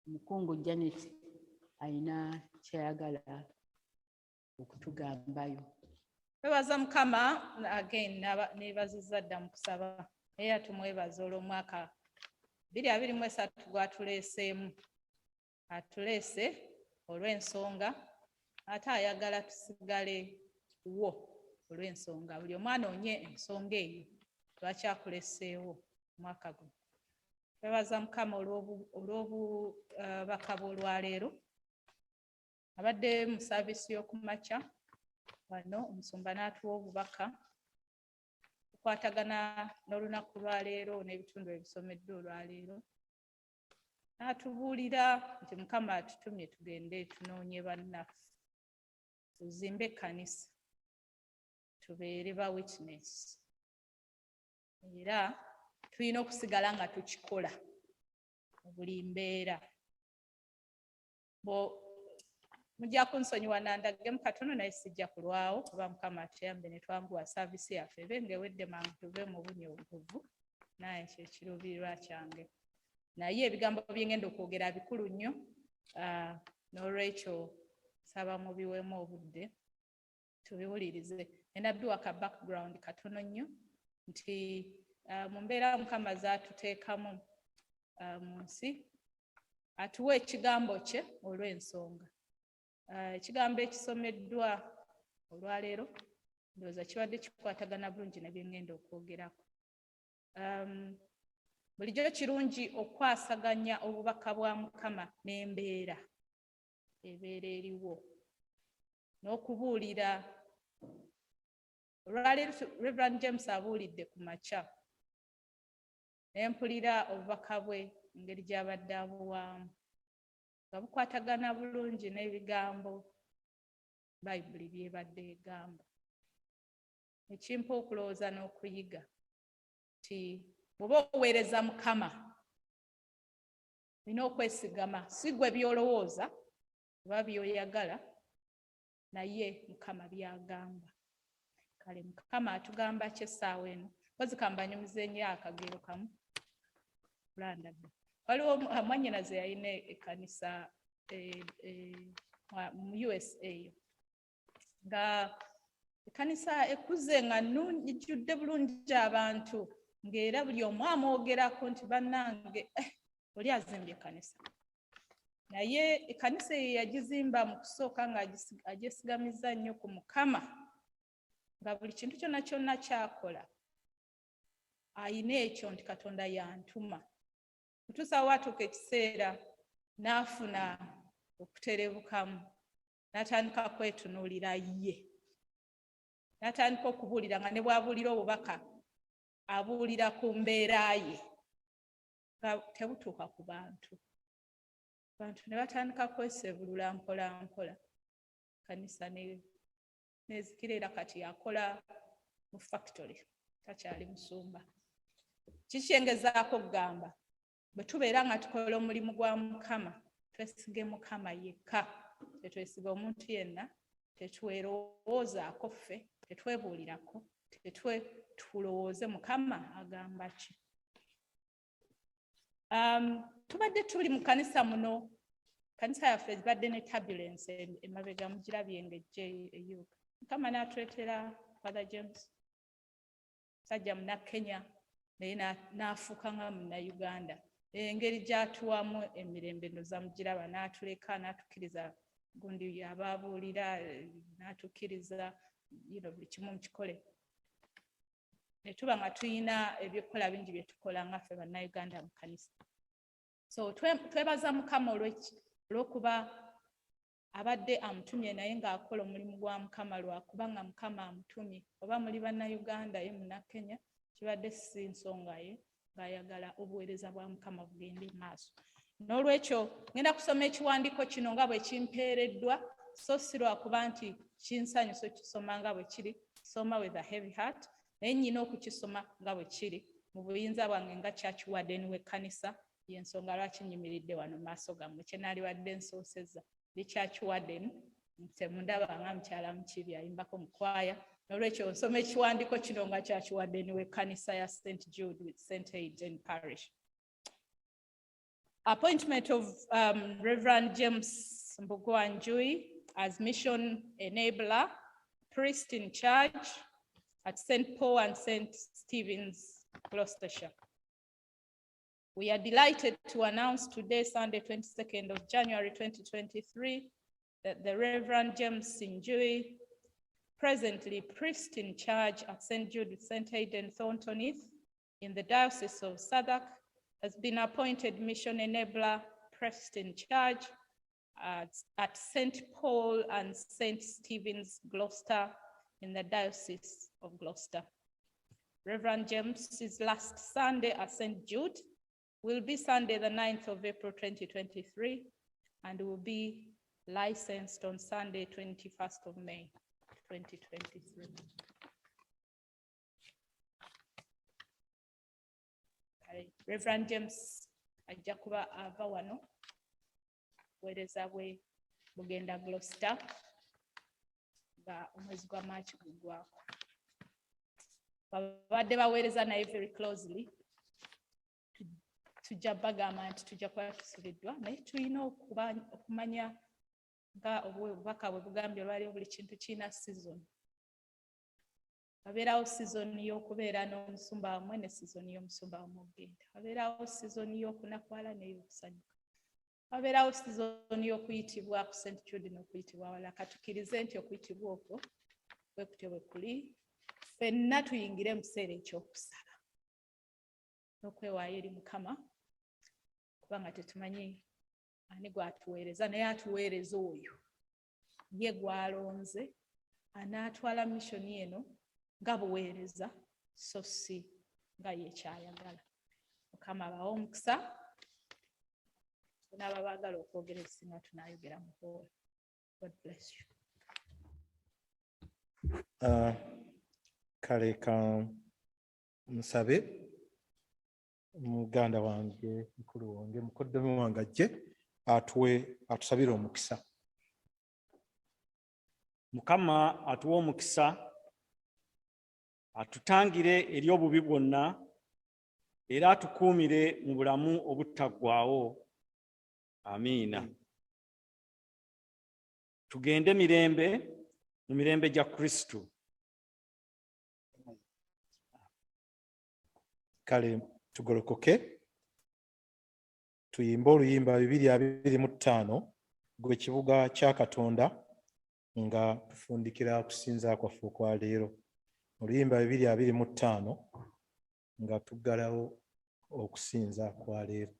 S7: Omukungu Janet alina kyayagala okutugambayo.
S5: Twebaza Mukama again neebazizza dda mu kusaba naye atumwebaza olw'omwaka 2023 gwatuleeseemu. Atuleese olw'ensonga ate ayagala tusigale wo olw'ensonga. Buli omu anoonye ensonga eyo lwakyakuleeseewo omwaka guno. Twebaza Mukama olw'obubaka bw'olwaleero. Abadde mu saaviisi y'okumakya wano omusumba n'atuwa obubaka okukwatagana n'olunaku lwaleero n'ebitundu ebisomeddwa olwaleero. N'atubuulira nti Mukama atutumye tugende tunoonye bannaffe, tuzimbe ekkanisa, tubeere ba witness. Era tulina okusigala nga tukikola mu buli mbeera. Mujja kunsonyiwa nandagemu katono naye sijja kulwawo kuba Mukama atuyambe ne twanguwa saaviisi yaffe ebe ng'ewedde mangu tuve mu bunyoovuvu, naye kye kiruubirirwa kyange. Naye ebigambo bye ngenda okwogera bikulu nnyo, n'olwekyo nsaba mubiweemu obudde tubiwulirize. Nenabbiwa ka background katono nnyo nti mu mbeera Mukama zaatuteekamu mu nsi atuwa ekigambo kye olw'ensonga. Ekigambo ekisomeddwa olwaleero ndowooza kibadde kikwatagana bulungi ne bye ngenda okwogerako. bulijjo kirungi okwasaganya obubaka bwa Mukama n'embeera ebeera eriwo n'okubuulira. Olwaleero Reverend James abuulidde ku makya ne mpulira obubaka bwe engeri gy'abadde abuwaamu nga bukwatagana bulungi n'ebigambo Bayibuli by'ebadde egamba. Ekimpa okulowooza n'okuyiga nti bw'oba oweereza Mukama olina okwesigama si ggwe by'olowooza oba by'oyagala, naye Mukama by'agamba. Kale Mukama atugamba ki essaawa eno? Mpozi kambanyumize nnyo akagero kamu kulandadde. Waliwo mwannyinaze yalina ekkanisa mu USA nga ekkanisa ekuze nga ejjudde bulungi abantu ng'era buli omu amwogerako nti bannange oli azimbye ekkanisa. Naye ekkanisa eyo yagizimba mu kusooka nga agyesigamiza nnyo ku Mukama, nga buli kintu kyonna kyonna kyakola ayina ekyo nti Katonda yantuma. Kutuusa watuuka ekiseera n'afuna okuterebukamu, n'atandika kwetunuulira ye, n'atandika okubuulira nga ne bw'abuulira obubaka abuulira ku mbeera ye nga tebutuuka ku bantu. Abantu ne batandika kwesebulula mpola mpola, kanisa nezikira era kati akola mu factory, takyali musumba. Kikyengezaako kugamba bwe tubeera nga tukola omulimu gwa Mukama, twesige Mukama yekka, tetwesiga omuntu yenna, tetwerowoozaako ffe, tetwebuulirako, tulowooze Mukama agamba ki. Tubadde tuli mu kanisa muno, kanisa yaffe zibadde ne turbulence emabega mugirabye ng'ejja eyuka. Mukama n'atuleetera Father James, sajja Munnakenya naye n'afuuka nga Munnayuganda. Engeri gy'atuwamu emirembe ndoza mugiraba, n'atuleka n'atukkiriza gundi ababuulira, n'atukkiriza buli kimu mukikole. Ne tuba nga tulina ebyokukola bingi bye tukola nga ffe Bannayuganda mu kanisa. So twebaza Mukama olw'okuba abadde amutumye naye ng'akola omulimu gwa Mukama lwakuba nga Mukama amutumye. Oba muli Bannayuganda ye Munnakenya, kibadde si nsonga ye, ng'ayagala obuweereza bwa Mukama bugende maaso. N'olwekyo ngenda kusoma ekiwandiiko kino nga bwe kimpeereddwa, so si lwakuba nti kinsanyusa okukisoma nga bwe kiri, soma with a heavy heart, naye nnyina okukisoma nga bwe kiri mu buyinza bwange nga church warden w'ekkanisa, y'ensonga lwaki nnyimiridde wano mu maaso gammwe. Kye naaliwadde nsoosezza ndi church warden, temundaba nga mukyala mukibi ayimbako mu kwaya. N'olwekyo nsoma ekiwandiiko kino nga church warden w'ekkanisa ya St. Jude with St. Aidan Parish. Appointment of Reverend James Mbugwanjui as mission enabler, priest in charge at St. Paul and St. Stephen's, Gloucestershire. We are delighted to announce today, Sunday, 22nd of January 2023, that the Reverend James Sinjui, presently priest in charge at St. Jude St. Aidan Thornton Heath in the Diocese of Southwark, has been appointed mission enabler, priest in charge at St. Paul and St. Stephen's, Gloucester, in the Diocese of Gloucester. Reverend James's last Sunday at St. Jude will be Sunday, the 9th of April, 2023, and will be licensed on Sunday, 21st of May, 2023. Reverend James ajja kuba ava wano buweereza bwe bugenda Gloucester nga omwezi gwa March gugwako. Babadde baweereza naye very closely. Tujja bagamba nti tujja kuba tusubiddwa, naye tulina okumanya nga obubaka bwe bugambye olwaliwo buli kintu kirina season. Wabeerawo season y'okubeera n'omusumba wammwe ne season y'omusumba wammwe okugenda. Wabeerawo season y'okunakwala n'ey'okusanyuka. Wabeerawo season y'okuyitibwa ku St. Jude n'okuyitibwa awala. Katukkirize nti okuyitibwa okwo bwe kutyo bwe kuli. Ffenna tuyingire mu kiseera eky'okusaba. n'okwewaayo eri Mukama kubanga tetumanyi ani gw'atuweereza naye atuweereza oyo ye gw'alonze anaatwala missoni eno nga buweereza so si nga ye kyayagala. Mukama abawe omukisa. N'aba baagala okwogera ekisinga tunaayogera mu hall. God bless you.
S1: Kale ka nsabe muganda wange mukulu wange mukoddomi wange ajje atusabire omukisa.
S6: Mukama atuwa omukisa, atutangire eri obubi bwonna era atukuumire mu bulamu obutaggwaawo. Amiina. Tugende mirembe mu mirembe gya Kristo.
S1: Kale tugolokoke tuyimbe oluyimba 225 gw'ekibuga kya Katonda nga tufundikira kusinza kwaffe okwa leero. Oluyimba 225 nga tuggalawo okusinza kwa leero.